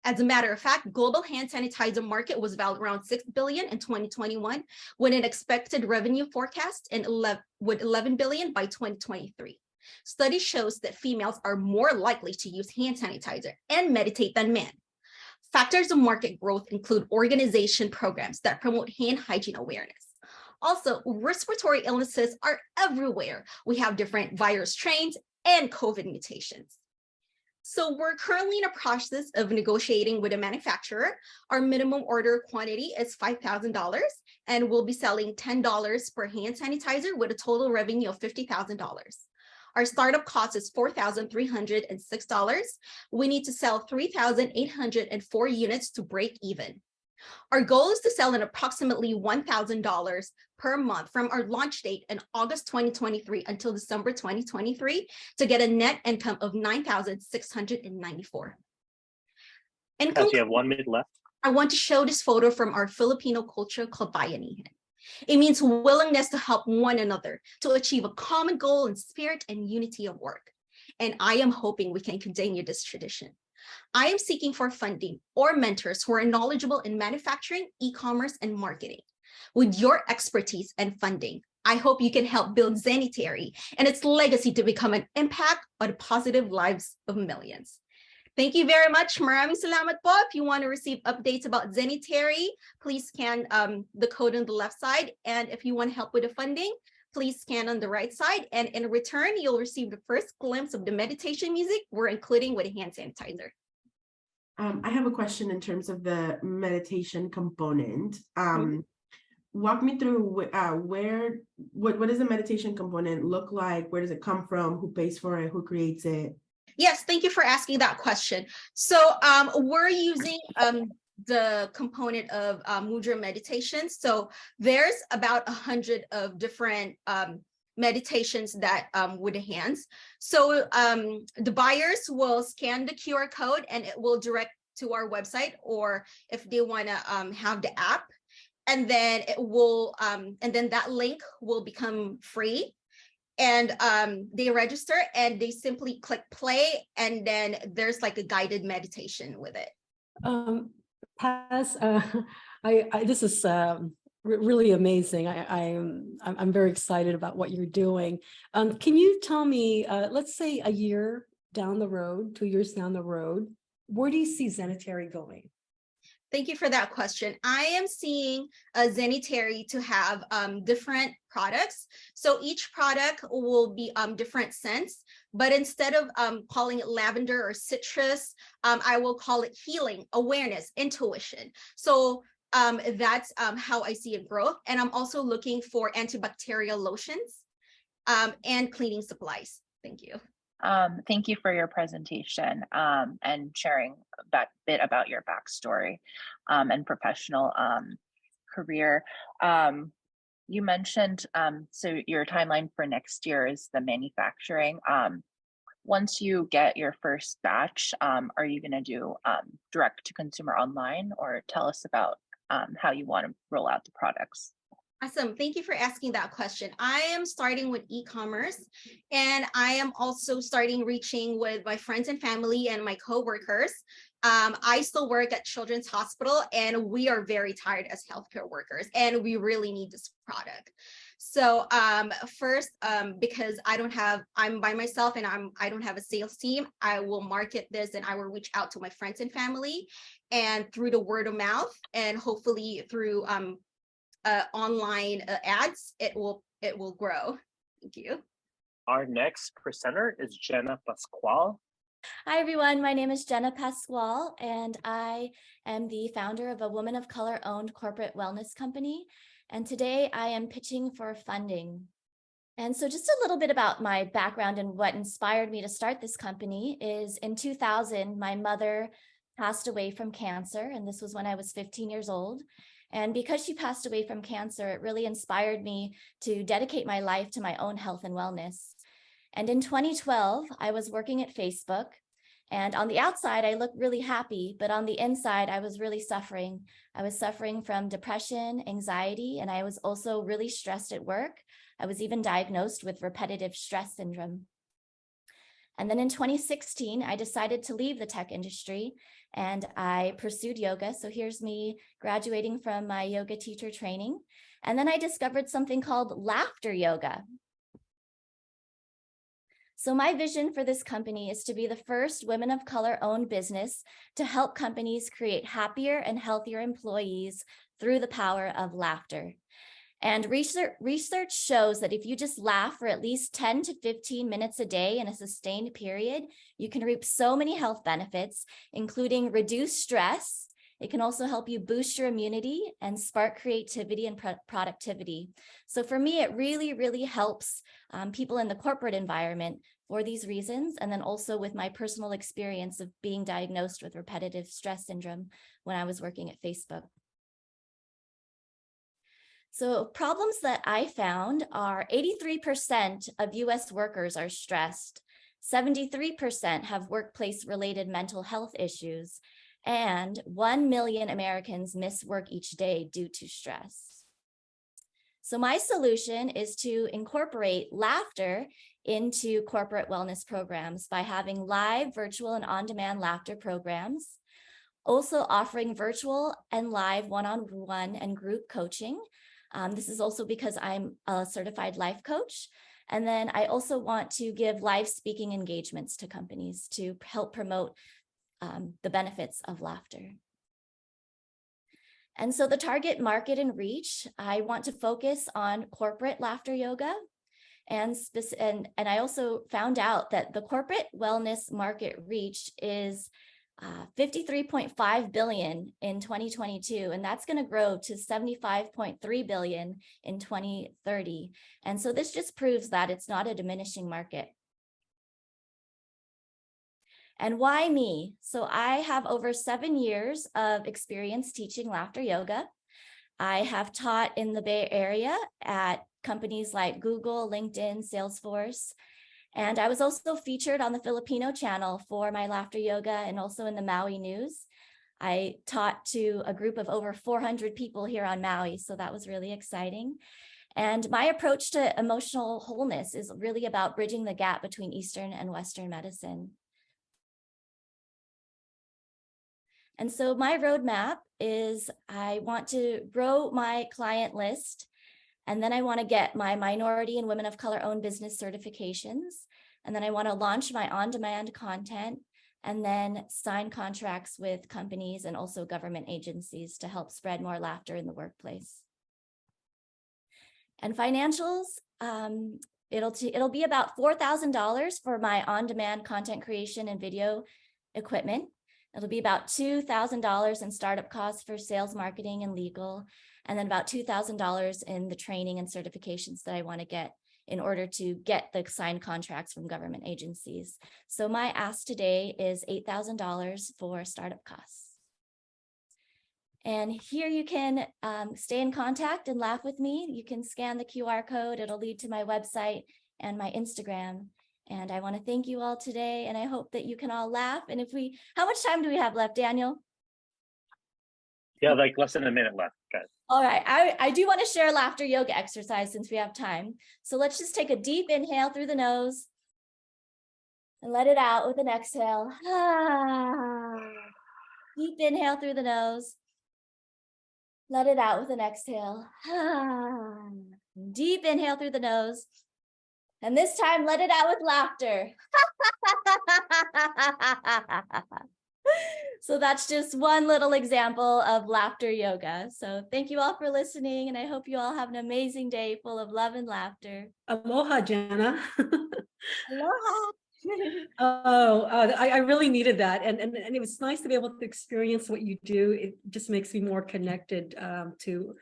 As a matter of fact, global hand sanitizer market was valued around $6 billion in 2021, with an expected revenue forecast with $11 billion by 2023. Study shows that females are more likely to use hand sanitizer and meditate than men. Factors of market growth include organization programs that promote hand hygiene awareness. Also, respiratory illnesses are everywhere. We have different virus strains and COVID mutations. So we're currently in a process of negotiating with a manufacturer. Our minimum order quantity is $5,000, and we'll be selling $10 per hand sanitizer with a total revenue of $50,000. Our startup cost is $4,306. We need to sell 3,804 units to break even. Our goal is to sell at approximately $1,000 per month from our launch date in August 2023 until December 2023 to get a net income of $9,694. As you have 1 minute left. I want to show this photo from our Filipino culture called bayanihan. It means willingness to help one another to achieve a common goal in spirit and unity of work. And I am hoping we can continue this tradition. I am seeking for funding or mentors who are knowledgeable in manufacturing, e-commerce, and marketing. With your expertise and funding, I hope you can help build Zenitary and its legacy to become an impact on the positive lives of millions. Thank you very much. Maraming salamat po. If you want to receive updates about Zenitary, please scan the code on the left side. And if you want help with the funding, please scan on the right side. And in return, you'll receive the first glimpse of the meditation music we're including with a hand sanitizer. I have a question in terms of the meditation component. Walk me through what does the meditation component look like? Where does it come from? Who pays for it? Who creates it? Yes, thank you for asking that question. So we're using the component of mudra meditation. So there's about 100 of different meditations that with the hands. So the buyers will scan the QR code and it will direct to our website, or if they want to have the app, and then it will and then that link will become free. And they register and they simply click play, and then there's like a guided meditation with it. Paz, this is really amazing. I'm very excited about what you're doing. Can you tell me, let's say a year down the road, 2 years down the road, where do you see Zenitary going? Thank you for that question. I am seeing a Zenitary to have different products. So each product will be different scents, but instead of calling it lavender or citrus, I will call it healing, awareness, intuition. So that's how I see it grow. And I'm also looking for antibacterial lotions and cleaning supplies. Thank you. Thank you for your presentation and sharing that bit about your backstory and professional career. You mentioned, so your timeline for next year is the manufacturing. Once you get your first batch, are you going to do direct to consumer online, or tell us about how you want to roll out the products? Awesome. Thank you for asking that question. I am starting with e-commerce, and I am also starting reaching with my friends and family and my coworkers. I still work at Children's Hospital, and we are very tired as healthcare workers, and we really need this product. So first, because I'm by myself and I don't have a sales team, I will market this and I will reach out to my friends and family, and through the word of mouth, and hopefully through online ads, it will grow. Thank you. Our next presenter is Jenna Pascual. Hi, everyone. My name is Jenna Pascual, and I am the founder of a woman of color owned corporate wellness company. And today I am pitching for funding. And so just a little bit about my background and what inspired me to start this company is in 2000, my mother passed away from cancer, and this was when I was 15 years old. And because she passed away from cancer, it really inspired me to dedicate my life to my own health and wellness. And in 2012, I was working at Facebook, And on the outside, I looked really happy, but on the inside, I was really suffering. I was suffering from depression, anxiety, and I was also really stressed at work. I was even diagnosed with repetitive stress syndrome. And then in 2016, I decided to leave the tech industry and I pursued yoga. So here's me graduating from my yoga teacher training. And then I discovered something called laughter yoga. So my vision for this company is to be the first women of color owned business to help companies create happier and healthier employees through the power of laughter. And research shows that if you just laugh for at least 10 to 15 minutes a day in a sustained period, you can reap so many health benefits, including reduced stress. It can also help you boost your immunity and spark creativity and productivity. So for me, it really, really helps people in the corporate environment for these reasons. And then also with my personal experience of being diagnosed with repetitive stress syndrome when I was working at Facebook. So problems that I found are 83% of US workers are stressed, 73% have workplace-related mental health issues, and 1 million Americans miss work each day due to stress. So my solution is to incorporate laughter into corporate wellness programs by having live, virtual, and on-demand laughter programs, also offering virtual and live one-on-one and group coaching. This is also because I'm a certified life coach. And then I also want to give live speaking engagements to companies to help promote the benefits of laughter. And so the target market and reach, I want to focus on corporate laughter yoga. And I also found out that the corporate wellness market reach is 53.5 billion in 2022, and that's going to grow to 75.3 billion in 2030. And so this just proves that it's not a diminishing market. And why me? So I have over 7 years of experience teaching laughter yoga. I have taught in the Bay Area at companies like Google, LinkedIn, Salesforce. And I was also featured on the Filipino channel for my laughter yoga and also in the Maui News. I taught to a group of over 400 people here on Maui, so that was really exciting. And my approach to emotional wholeness is really about bridging the gap between Eastern and Western medicine. And so my roadmap is I want to grow my client list. And then I want to get my minority and women of color owned business certifications. And then I want to launch my on-demand content and then sign contracts with companies and also government agencies to help spread more laughter in the workplace. And financials, it'll be about $4,000 for my on-demand content creation and video equipment. It'll be about $2,000 in startup costs for sales, marketing, and legal, and then about $2,000 in the training and certifications that I want to get in order to get the signed contracts from government agencies. So my ask today is $8,000 for startup costs. And here you can stay in contact and laugh with me. You can scan the QR code. It'll lead to my website and my Instagram. And I want to thank you all today. And I hope that you can all laugh. And how much time do we have left, Daniel? Yeah, like less than a minute left, guys. All right, I do want to share a laughter yoga exercise since we have time. So let's just take a deep inhale through the nose and let it out with an exhale. Deep inhale through the nose. Let it out with an exhale. Deep inhale through the nose. And this time, let it out with laughter. So that's just one little example of laughter yoga. So thank you all for listening, and I hope you all have an amazing day full of love and laughter. Aloha, Jenna. Aloha. I really needed that. And it was nice to be able to experience what you do. It just makes me more connected to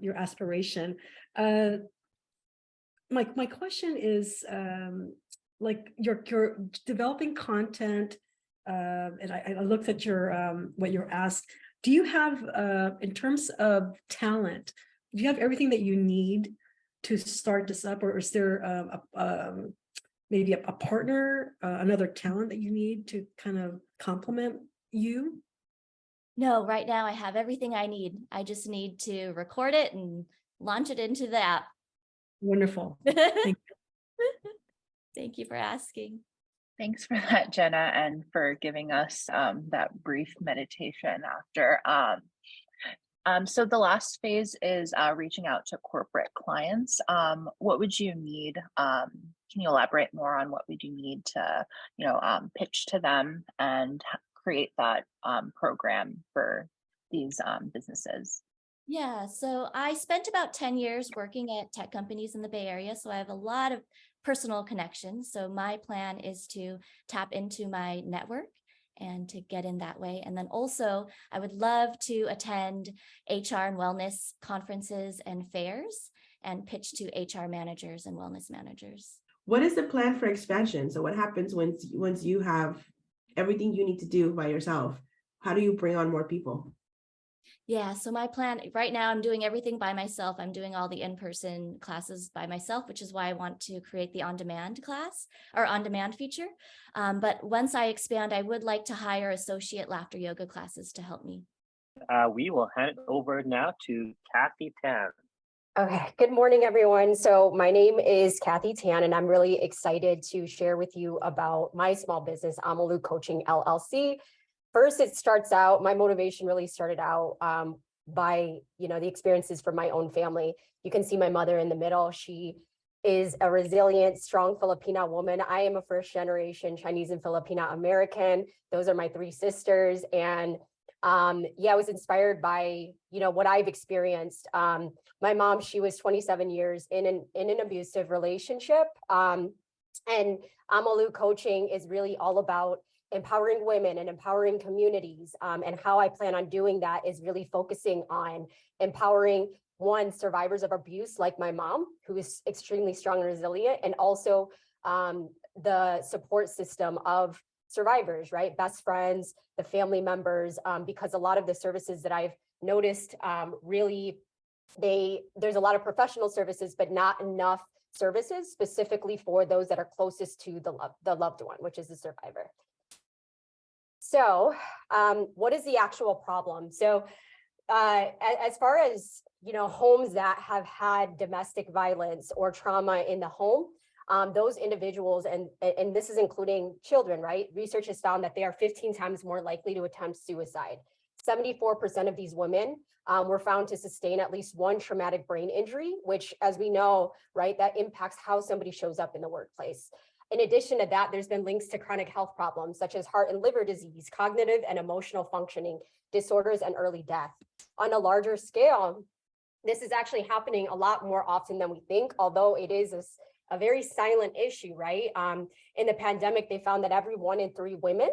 your aspiration. My question is, like you're developing content, and I looked at your what you're asked. Do you have, in terms of talent, do you have everything that you need to start this up, or is there maybe a partner, another talent that you need to kind of complement you? No, right now I have everything I need. I just need to record it and launch it into the app. Wonderful. Thank you. Thank you for asking. Thanks for that, Jenna, and for giving us that brief meditation after. So the last phase is reaching out to corporate clients. What would you need? Can you elaborate more on what would you need to, pitch to them and create that program for these businesses? Yeah, so I spent about 10 years working at tech companies in the Bay Area, so I have a lot of personal connections. So my plan is to tap into my network and to get in that way. And then also, I would love to attend HR and wellness conferences and fairs and pitch to HR managers and wellness managers. What is the plan for expansion? So what happens once you have everything you need to do by yourself? How do you bring on more people? Yeah, so my plan right now, I'm doing everything by myself. I'm doing all the in-person classes by myself, which is why I want to create the on-demand class or on-demand feature. But once I expand, I would like to hire associate laughter yoga classes to help me. We will hand it over now to Kathy Tan. Okay, good morning, everyone. So my name is Kathy Tan, and I'm really excited to share with you about my small business, Amalu Coaching LLC. First, my motivation really started out by, the experiences from my own family. You can see my mother in the middle. She is a resilient, strong Filipina woman. I am a first generation Chinese and Filipina American. Those are my three sisters. And I was inspired by, what I've experienced. My mom, she was 27 years in an abusive relationship. And Amalu Coaching is really all about empowering women and empowering communities. And how I plan on doing that is really focusing on empowering survivors of abuse like my mom, who is extremely strong and resilient, and also the support system of survivors, right? Best friends, the family members, because a lot of the services that I've noticed there's a lot of professional services, but not enough services specifically for those that are closest to the loved one, which is the survivor. So what is the actual problem? So as far as, homes that have had domestic violence or trauma in the home, those individuals, and this is including children, right? Research has found that they are 15 times more likely to attempt suicide. 74% of these women were found to sustain at least one traumatic brain injury, which, as we know, right, that impacts how somebody shows up in the workplace. In addition to that, there's been links to chronic health problems such as heart and liver disease, cognitive and emotional functioning disorders, and early death. On a larger scale, this is actually happening a lot more often than we think, although it is a very silent issue, right? In the pandemic, they found that every 1 in 3 women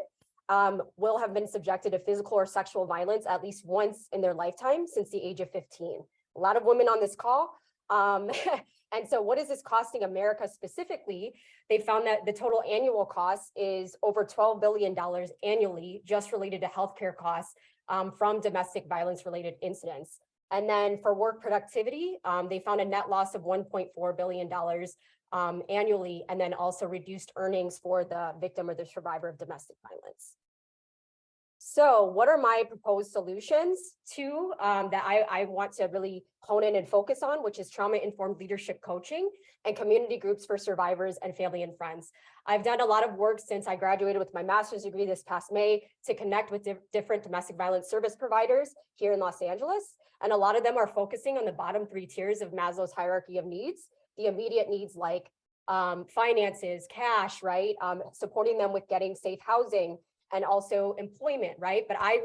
will have been subjected to physical or sexual violence at least once in their lifetime since the age of 15. A lot of women on this call. And so what is this costing America specifically? They found that the total annual cost is over $12 billion annually, just related to healthcare costs from domestic violence related incidents. And then for work productivity, they found a net loss of $1.4 billion annually, and then also reduced earnings for the victim or the survivor of domestic violence. So what are my proposed solutions to that I want to really hone in and focus on, which is trauma-informed leadership coaching and community groups for survivors and family and friends. I've done a lot of work since I graduated with my master's degree this past May to connect with different domestic violence service providers here in Los Angeles. And a lot of them are focusing on the bottom 3 tiers of Maslow's hierarchy of needs, the immediate needs like finances, cash, right? Supporting them with getting safe housing, and also employment, right? But I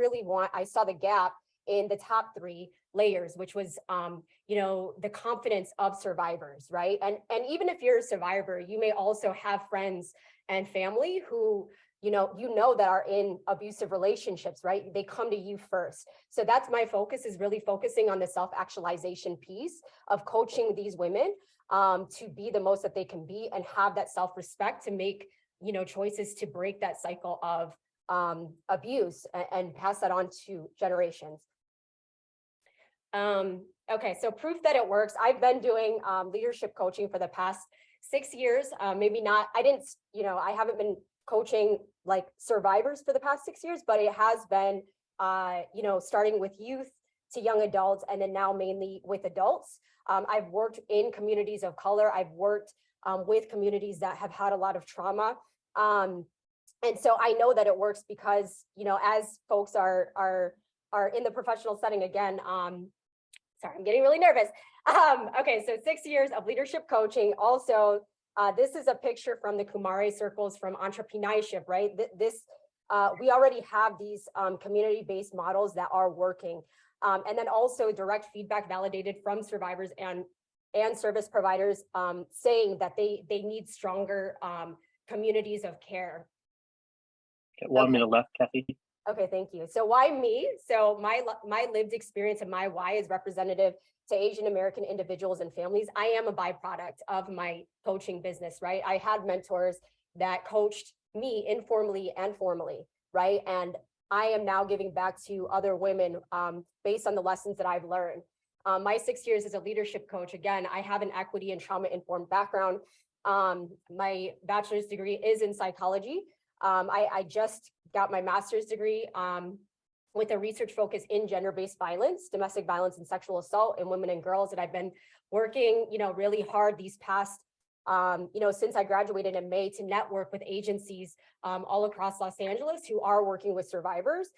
saw the gap in the top 3 layers, which was, the confidence of survivors, right? And even if you're a survivor, you may also have friends and family who, that are in abusive relationships, right? They come to you first. So that's my focus, is really focusing on the self-actualization piece of coaching these women to be the most that they can be and have that self-respect to make, choices to break that cycle of abuse and pass that on to generations. Okay, so proof that it works. I've been doing leadership coaching for the past 6 years, maybe not, I haven't been coaching like survivors for the past 6 years, but it has been, starting with youth to young adults, and then now mainly with adults. I've worked in communities of color. I've worked with communities that have had a lot of trauma. And so I know that it works because, as folks are in the professional setting again, sorry, I'm getting really nervous. Okay, so 6 years of leadership coaching. Also, this is a picture from the Kumare circles from Entrepinayship, right? We already have these community-based models that are working. And then also direct feedback validated from survivors and service providers saying that they need stronger communities of care. Okay, 1 minute left, Kathy. Okay, thank you. So why me? So my lived experience and my why is representative to Asian American individuals and families. I am a byproduct of my coaching business, right? I had mentors that coached me informally and formally, right? And I am now giving back to other women based on the lessons that I've learned. My 6 years as a leadership coach, again, I have an equity and trauma-informed background. My bachelor's degree is in psychology. I just got my master's degree with a research focus in gender-based violence, domestic violence and sexual assault in women and girls. And I've been working, really hard these past, since I graduated in May to network with agencies all across Los Angeles who are working with survivors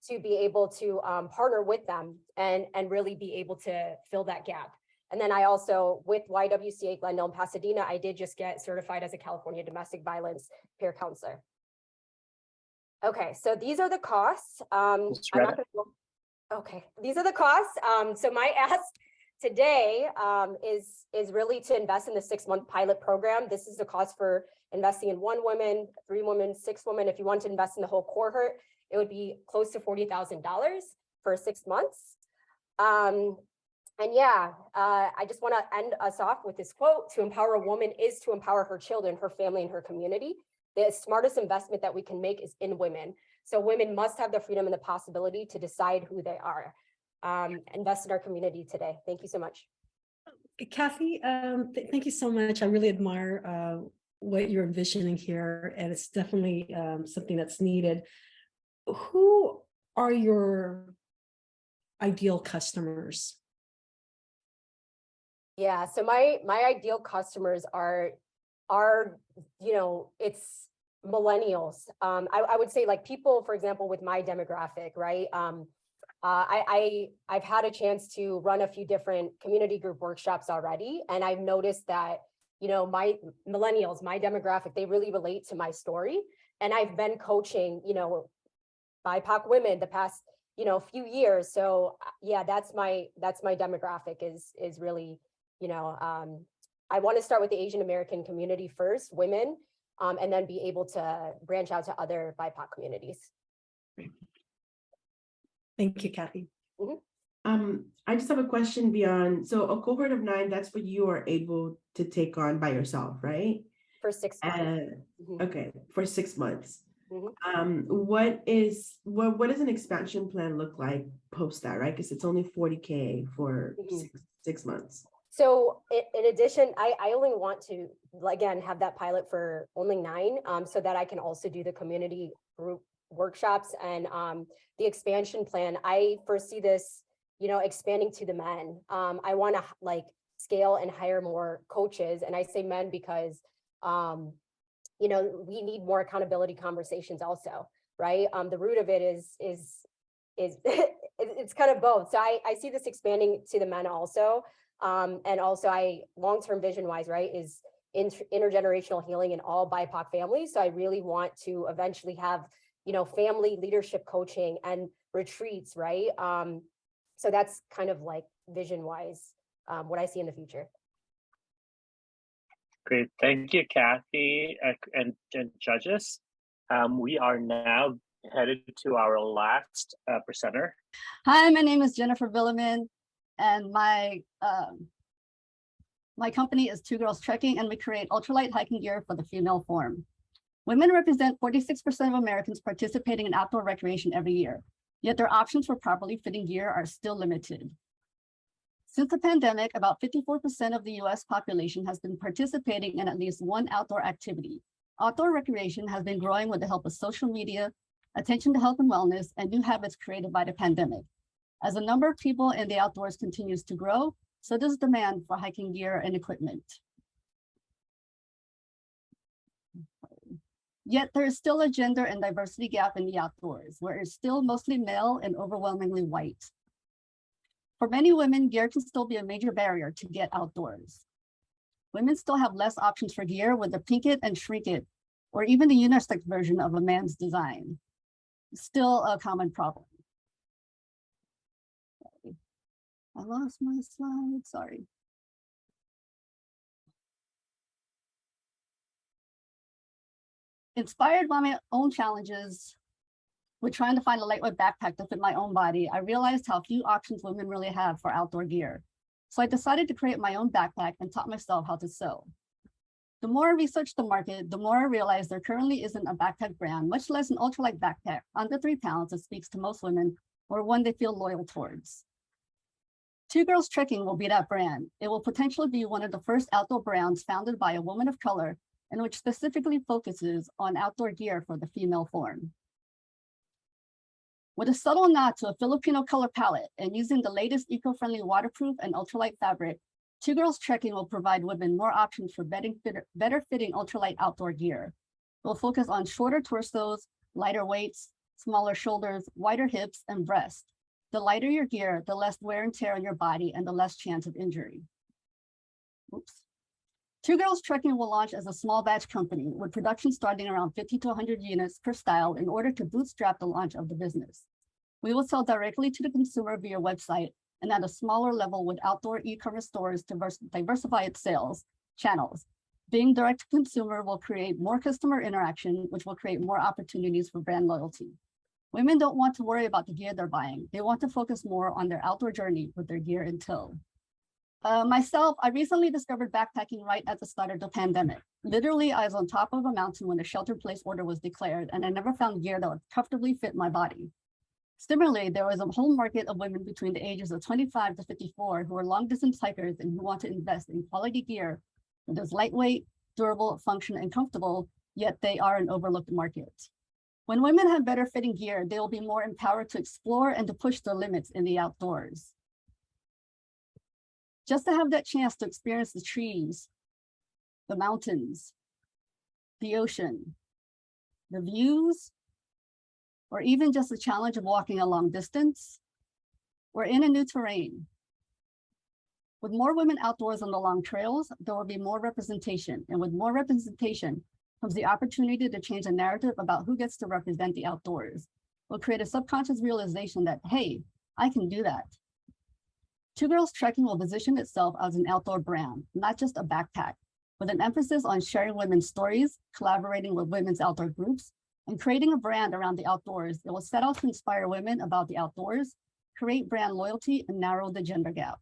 to be able to partner with them and really be able to fill that gap. And then I also, with YWCA Glendale and Pasadena, I did just get certified as a California domestic violence peer counselor. Okay, so these are the costs. Okay, these are the costs. So my ask today is really to invest in the 6-month pilot program. This is the cost for investing in 1 woman, 3 women, 6 women. If you want to invest in the whole cohort, it would be close to $40,000 for 6 months. And yeah, I just want to end us off with this quote: to empower a woman is to empower her children, her family, and her community. The smartest investment that we can make is in women. So women must have the freedom and the possibility to decide who they are. Invest in our community today. Thank you so much. Kathy, thank you so much. I really admire what you're envisioning here, and it's definitely something that's needed. Who are your ideal customers? Yeah, so my ideal customers are it's millennials. I would say like people, for example, with my demographic, right? I've had a chance to run a few different community group workshops already, and I've noticed that, my millennials, my demographic, they really relate to my story. And I've been coaching, BIPOC women the past, few years. So yeah, that's my demographic is really, I want to start with the Asian American community first, women, and then be able to branch out to other BIPOC communities. Thank you, Kathy. Mm-hmm. I just have a question beyond. So a cohort of 9, that's what you are able to take on by yourself, right? For 6 months. Okay, for 6 months. Mm-hmm. What does an expansion plan look like post that, right? Because it's only $40K for six months. So in addition, I only want to, again, have that pilot for only 9 so that I can also do the community group workshops and the expansion plan. I foresee this, expanding to the men. I want to scale and hire more coaches. And I say men because, we need more accountability conversations also, right? The root of it is it's kind of both. So I see this expanding to the men also. And also long-term vision wise, right, is intergenerational healing in all BIPOC families. So I really want to eventually have, family leadership coaching and retreats, right? So that's kind of like vision wise, what I see in the future. Great, thank you, Kathy and judges. We are now headed to our last presenter. Hi, my name is Jennifer Villamin. And my company is Two Girls Trekking, and we create ultralight hiking gear for the female form. Women represent 46% of Americans participating in outdoor recreation every year, yet their options for properly fitting gear are still limited. Since the pandemic, about 54% of the US population has been participating in at least one outdoor activity. Outdoor recreation has been growing with the help of social media, attention to health and wellness, and new habits created by the pandemic. As the number of people in the outdoors continues to grow, so does demand for hiking gear and equipment. Yet there is still a gender and diversity gap in the outdoors, where it's still mostly male and overwhelmingly white. For many women, gear can still be a major barrier to get outdoors. Women still have less options for gear with the pink it and shrink it, or even the unisex version of a man's design. Still a common problem. I lost my slide, sorry. Inspired by my own challenges with trying to find a lightweight backpack to fit my own body, I realized how few options women really have for outdoor gear. So I decided to create my own backpack and taught myself how to sew. The more I researched the market, the more I realized there currently isn't a backpack brand, much less an ultralight backpack under 3 pounds that speaks to most women or one they feel loyal towards. Two Girls Trekking will be that brand. It will potentially be one of the first outdoor brands founded by a woman of color and which specifically focuses on outdoor gear for the female form. With a subtle nod to a Filipino color palette and using the latest eco-friendly waterproof and ultralight fabric, Two Girls Trekking will provide women more options for better fitting ultralight outdoor gear. It will focus on shorter torsos, lighter weights, smaller shoulders, wider hips, and breasts. The lighter your gear, the less wear and tear on your body and the less chance of injury. Oops. Two Girls Trekking will launch as a small batch company with production starting around 50 to 100 units per style in order to bootstrap the launch of the business. We will sell directly to the consumer via website and at a smaller level with outdoor e-commerce stores to diversify its sales channels. Being direct to consumer will create more customer interaction, which will create more opportunities for brand loyalty. Women don't want to worry about the gear they're buying. They want to focus more on their outdoor journey with their gear in tow. Myself, I recently discovered backpacking right at the start of the pandemic. Literally, I was on top of a mountain when a shelter-in-place order was declared, and I never found gear that would comfortably fit my body. Similarly, there was a whole market of women between the ages of 25 to 54 who are long-distance hikers and who want to invest in quality gear that is lightweight, durable, functional, and comfortable, yet they are an overlooked market. When women have better fitting gear, they will be more empowered to explore and to push their limits in the outdoors. Just to have that chance to experience the trees, the mountains, the ocean, the views, or even just the challenge of walking a long distance, or in a new terrain. With more women outdoors on the long trails, there will be more representation. And with more representation comes the opportunity to change the narrative about who gets to represent the outdoors. We'll create a subconscious realization that, hey, I can do that. Two Girls Trekking will position itself as an outdoor brand, not just a backpack, with an emphasis on sharing women's stories, collaborating with women's outdoor groups, and creating a brand around the outdoors. It will set out to inspire women about the outdoors, create brand loyalty, and narrow the gender gap.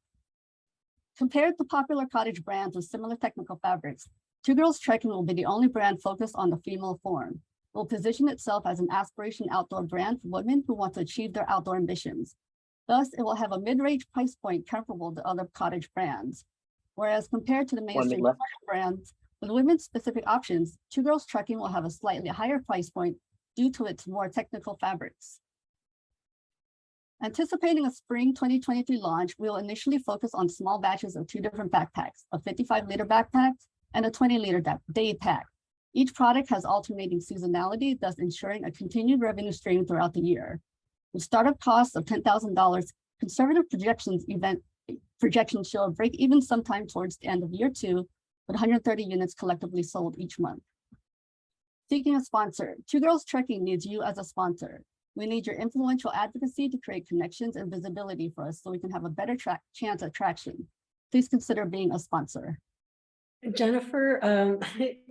Compared to popular cottage brands with similar technical fabrics, Two Girls Trekking will be the only brand focused on the female form. It will position itself as an aspiration outdoor brand for women who want to achieve their outdoor ambitions. Thus, it will have a mid-range price point comparable to other cottage brands. Whereas compared to the mainstream brands with women's specific options, Two Girls Trekking will have a slightly higher price point due to its more technical fabrics. Anticipating a spring 2023 launch, we will initially focus on small batches of 2 different backpacks, a 55-liter backpack and a 20-liter day pack. Each product has alternating seasonality, thus ensuring a continued revenue stream throughout the year. With startup costs of $10,000, conservative projections show a break even sometime towards the end of year 2, with 130 units collectively sold each month. Seeking a sponsor, Two Girls Trekking needs you as a sponsor. We need your influential advocacy to create connections and visibility for us so we can have a better chance at traction. Please consider being a sponsor. Jennifer,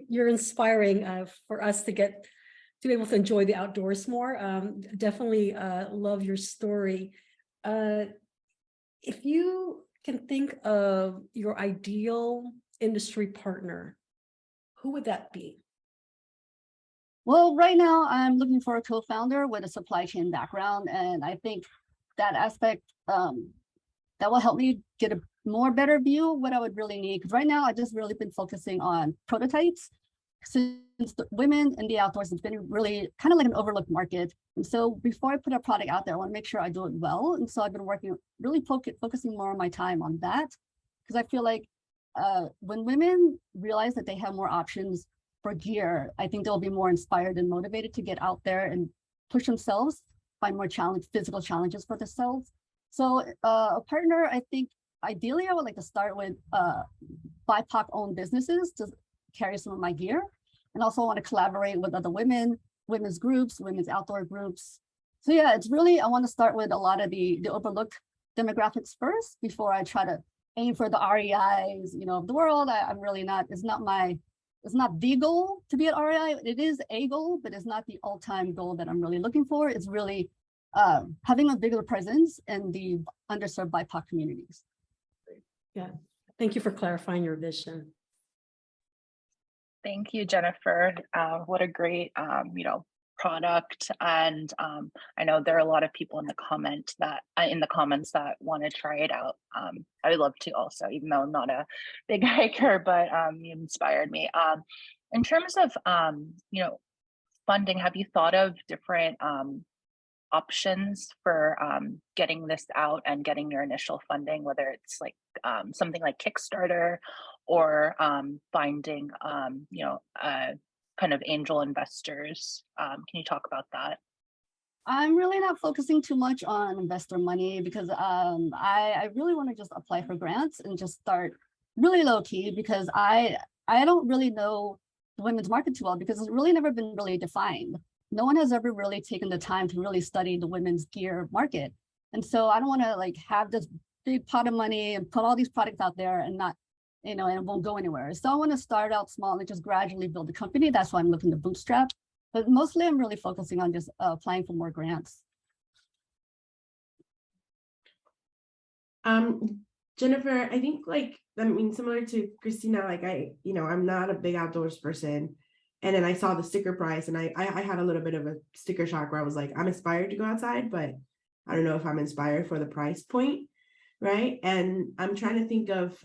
you're inspiring for us to be able to enjoy the outdoors more. Definitely love your story. If you can think of your ideal industry partner, who would that be? Well, right now I'm looking for a co-founder with a supply chain background. And I think that aspect that will help me get a better view of what I would really need. Because right now I just really been focusing on prototypes. Since the women in the outdoors has been really kind of like an overlooked market. And so before I put a product out there, I want to make sure I do it well. And so I've been working, really focusing more of my time on that. Because I feel like when women realize that they have more options for gear, I think they'll be more inspired and motivated to get out there and push themselves, find more physical challenges for themselves. So a partner, I think ideally I would like to start with BIPOC owned businesses to carry some of my gear, and also want to collaborate with other women's groups, women's outdoor groups. So yeah, it's really, I want to start with a lot of the overlooked demographics first before I try to aim for the REIs, of the world. I'm really not, it's not the goal to be at REI. It is a goal, but it's not the all-time goal that I'm really looking for. It's really having a bigger presence in the underserved BIPOC communities. Yeah, thank you for clarifying your vision. Thank you, Jennifer. What a great, product. And I know there are a lot of people in the comments that want to try it out. I would love to also, even though I'm not a big hiker, but you inspired me. In terms of, funding, have you thought of different options for getting this out and getting your initial funding, whether it's like something like Kickstarter or finding kind of angel investors? Can you talk about that? I'm really not focusing too much on investor money because I really want to just apply for grants and just start really low key, because I don't really know the women's market too well, because it's really never been really defined. No one has ever really taken the time to really study the women's gear market. And so I don't want to like have this big pot of money and put all these products out there and not, and it won't go anywhere. So I want to start out small and just gradually build a company. That's why I'm looking to bootstrap. But mostly I'm really focusing on just applying for more grants. Jennifer, I think similar to Christina, I'm not a big outdoors person. And then I saw the sticker price and I had a little bit of a sticker shock where I was like, I'm inspired to go outside, but I don't know if I'm inspired for the price point, right? And I'm trying to think of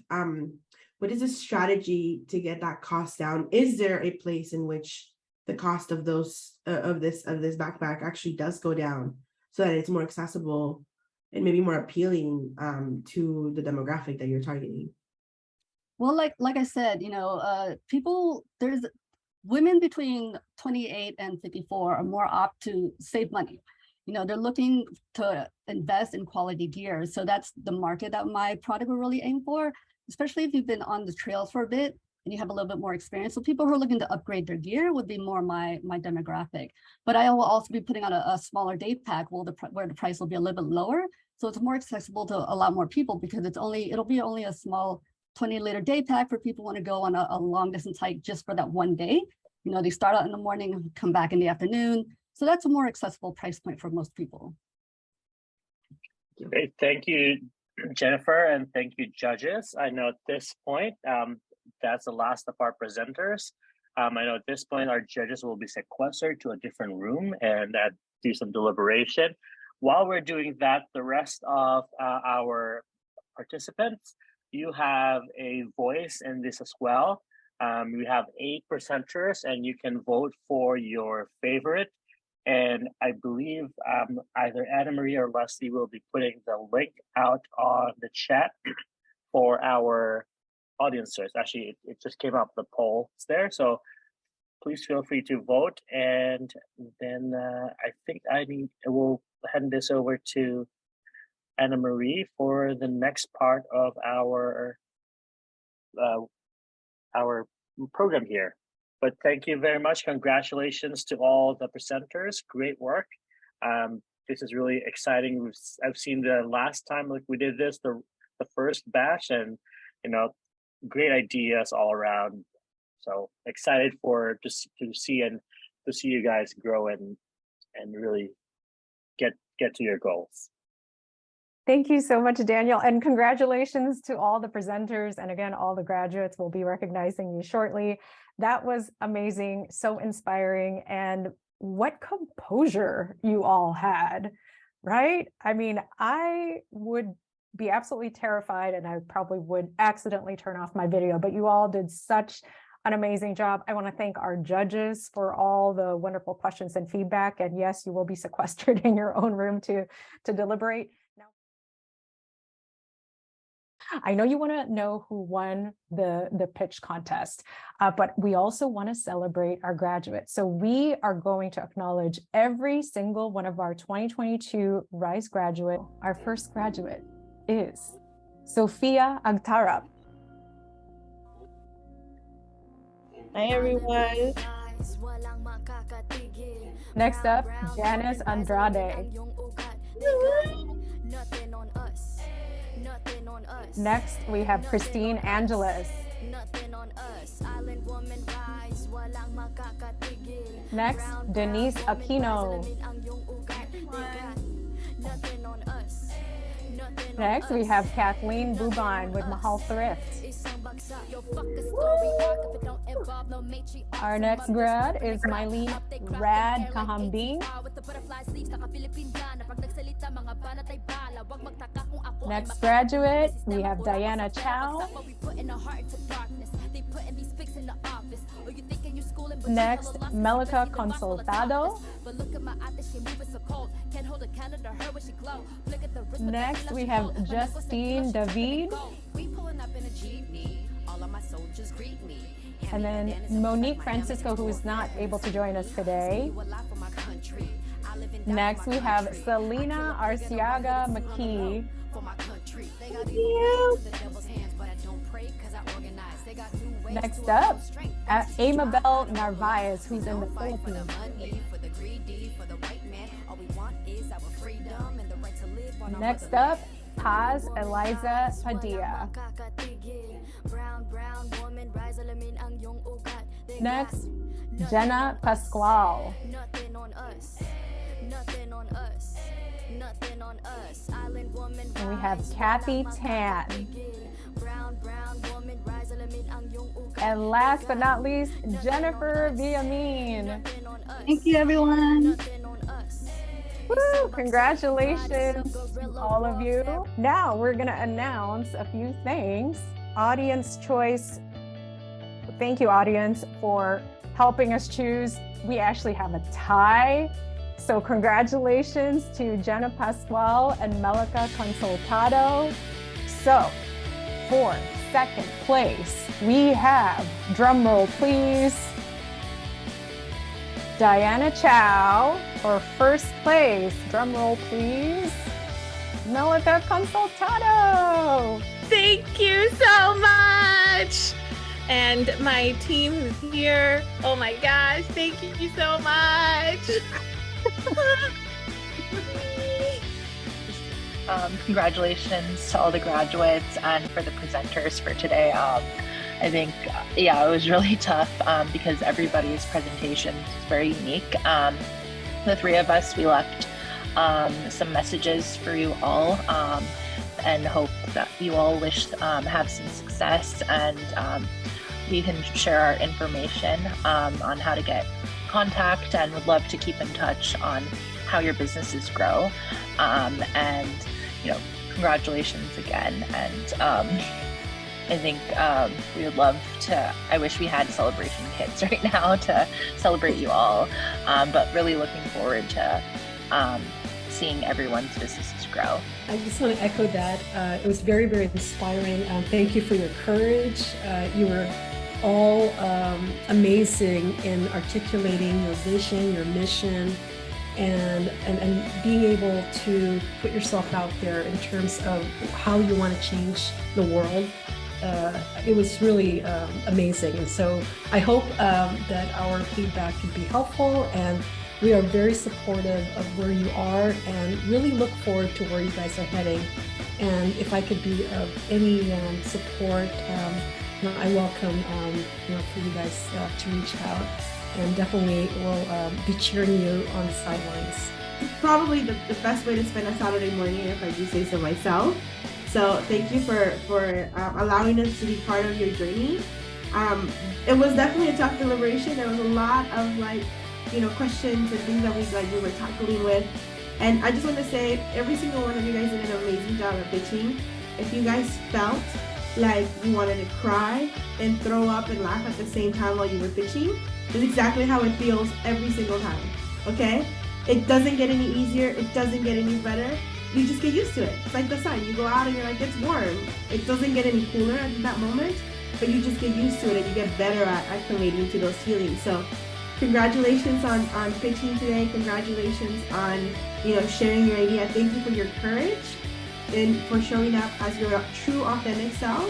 what is a strategy to get that cost down? Is there a place in which the cost of this backpack actually does go down so that it's more accessible and maybe more appealing to the demographic that you're targeting? Well, like I said, there's women between 28 and 54 are more apt to save money. They're looking to invest in quality gear. So that's the market that my product will really aim for, especially if you've been on the trails for a bit and you have a little bit more experience. So people who are looking to upgrade their gear would be more my demographic. But I will also be putting out a smaller day pack where the price will be a little bit lower. So it's more accessible to a lot more people, because it'll be only a small 20-liter day pack for people who want to go on a long distance hike just for that one day. They start out in the morning, come back in the afternoon. So that's a more accessible price point for most people. Great, thank you, Jennifer, and thank you, judges. I know at this point, that's the last of our presenters. I know at this point, our judges will be sequestered to a different room and do some deliberation. While we're doing that, the rest of our participants, you have a voice in this as well. We have 8 presenters and you can vote for your favorite. And I believe either Anna Marie or Leslie will be putting the link out on the chat for our audiences. Actually, it just came up, the poll is there. So please feel free to vote. And then I think I will hand this over to Anna Marie for the next part of our program here. But thank you very much. Congratulations to all the presenters. Great work. This is really exciting. I've seen the last time we did this, the first batch, and great ideas all around. So excited to see you guys grow and really get to your goals. Thank you so much, Daniel, and congratulations to all the presenters. And again, all the graduates will be recognizing you shortly. That was amazing, so inspiring, and what composure you all had, right? I mean, I would be absolutely terrified and I probably would accidentally turn off my video, but you all did such an amazing job. I want to thank our judges for all the wonderful questions and feedback. And yes, you will be sequestered in your own room to deliberate. Now, I know you want to know who won the pitch contest, but we also want to celebrate our graduates. So we are going to acknowledge every single one of our 2022 R.I.S.E graduate. Our first graduate is Sophia Agtarap. Hi, everyone. Next up, Janice Andrade. Next, we have Kristine Angeles. Next, Denise Aquino. Next, we have Kathleen Buban with Mahal Thrift. Our next grad is Mylene Rad Kahambing. Next graduate, we have Diana Chao. Next, Meleca Consultado. Next, we have Justine David. And then Monique Francisco, who is not able to join us today. Next, we have Selena Arciaga McKee. Next up, Amabel Narvaez, who's in the Philippines. Next up, Paz Eliza Padilla. Next, Jenna Pascual. And we have Kathy Tan. And last but not least, Jennifer Villamin. Thank you, everyone. Woo, congratulations, all of you. Now we're going to announce a few things. Audience choice. Thank you, audience, for helping us choose. We actually have a tie. So congratulations to Jenna Pascual and Meleca Consultado. So for second place, we have, drum roll please, Diana Chao. For first place, drum roll please, Meleca Consultado. Thank you so much. And my team who's here, oh my gosh, thank you so much. Congratulations to all the graduates and for the presenters for today. I think, yeah, it was really tough because everybody's presentation is very unique. The three of us, we left some messages for you all and hope that you all have some success, and we can share our information on how to get contact, and would love to keep in touch on how your businesses grow. And congratulations again. And I think we would love to, I wish we had celebration kits right now to celebrate you all, but really looking forward to seeing everyone's businesses grow. I just want to echo that. It was very, very inspiring. Thank you for your courage. You were all amazing in articulating your vision, your mission, and being able to put yourself out there in terms of how you want to change the world. It was really amazing. And so I hope that our feedback can be helpful, and we are very supportive of where you are and really look forward to where you guys are heading. And if I could be of any support, I welcome for you guys to reach out, and definitely will be cheering you on the sidelines. It's probably the best way to spend a Saturday morning, if I do say so myself. So thank you for allowing us to be part of your journey. It was definitely a tough deliberation. There was a lot of questions and things that we were tackling with, And I just want to say, every single one of you guys did an amazing job at pitching. If you guys felt like you wanted to cry and throw up and laugh at the same time while you were pitching, that's exactly how it feels every single time, okay? It doesn't get any easier, it doesn't get any better. You just get used to it. It's like the sun. You go out and you're like, it's warm. It doesn't get any cooler at that moment, but you just get used to it and you get better at acclimating to those feelings. So congratulations on pitching today. Congratulations on, you know, sharing your idea. Thank you for your courage and for showing up as your true authentic self.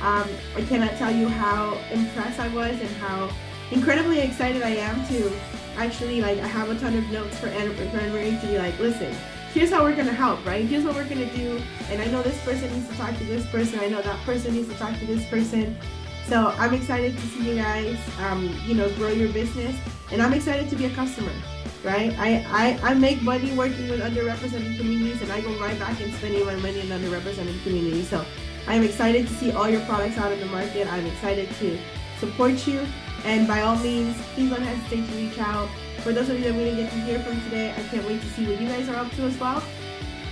I cannot tell you how impressed I was and how incredibly excited I am to actually, like, I have a ton of notes for Anne-Marie to be like, listen, here's how we're gonna help, right? Here's what we're gonna do. And I know this person needs to talk to this person. I know that person needs to talk to this person. So I'm excited to see you guys, you know, grow your business. And I'm excited to be a customer, right? I make money working with underrepresented communities, and I go right back and spending my money in underrepresented communities. So I'm excited to see all your products out in the market. I'm excited to support you. And by all means, please don't hesitate to reach out. For those of you that we didn't get to hear from today, I can't wait to see what you guys are up to as well.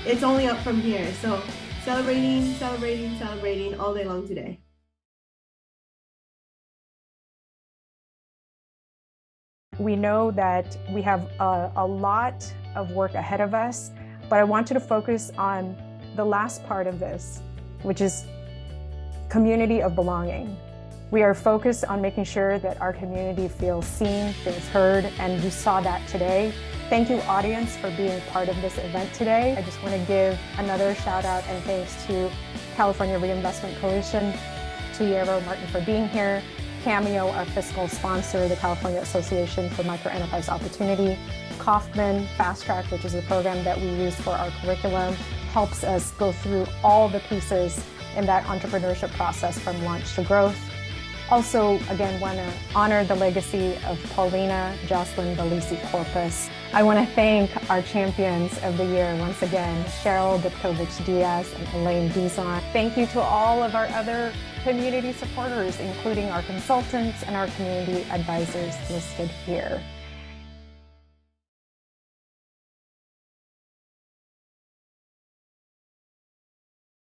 It's only up from here. So celebrating, celebrating, celebrating all day long today. We know that we have a lot of work ahead of us, but I want you to focus on the last part of this, which is community of belonging. We are focused on making sure that our community feels seen, feels heard, and you saw that today. Thank you, audience, for being part of this event today. I just want to give another shout out and thanks to California Reinvestment Coalition, to Yero Martin for being here, Cameo, our fiscal sponsor, the California Association for Microenterprise Opportunity, Kaufman Fast Track, which is a program that we use for our curriculum, helps us go through all the pieces in that entrepreneurship process from launch to growth. Also, again, want to honor the legacy of Paulina Jocelyn Belisi Corpus. I want to thank our champions of the year once again, Cheryl Dipkovich Diaz and Elaine Dizon. Thank you to all of our other community supporters, including our consultants and our community advisors listed here.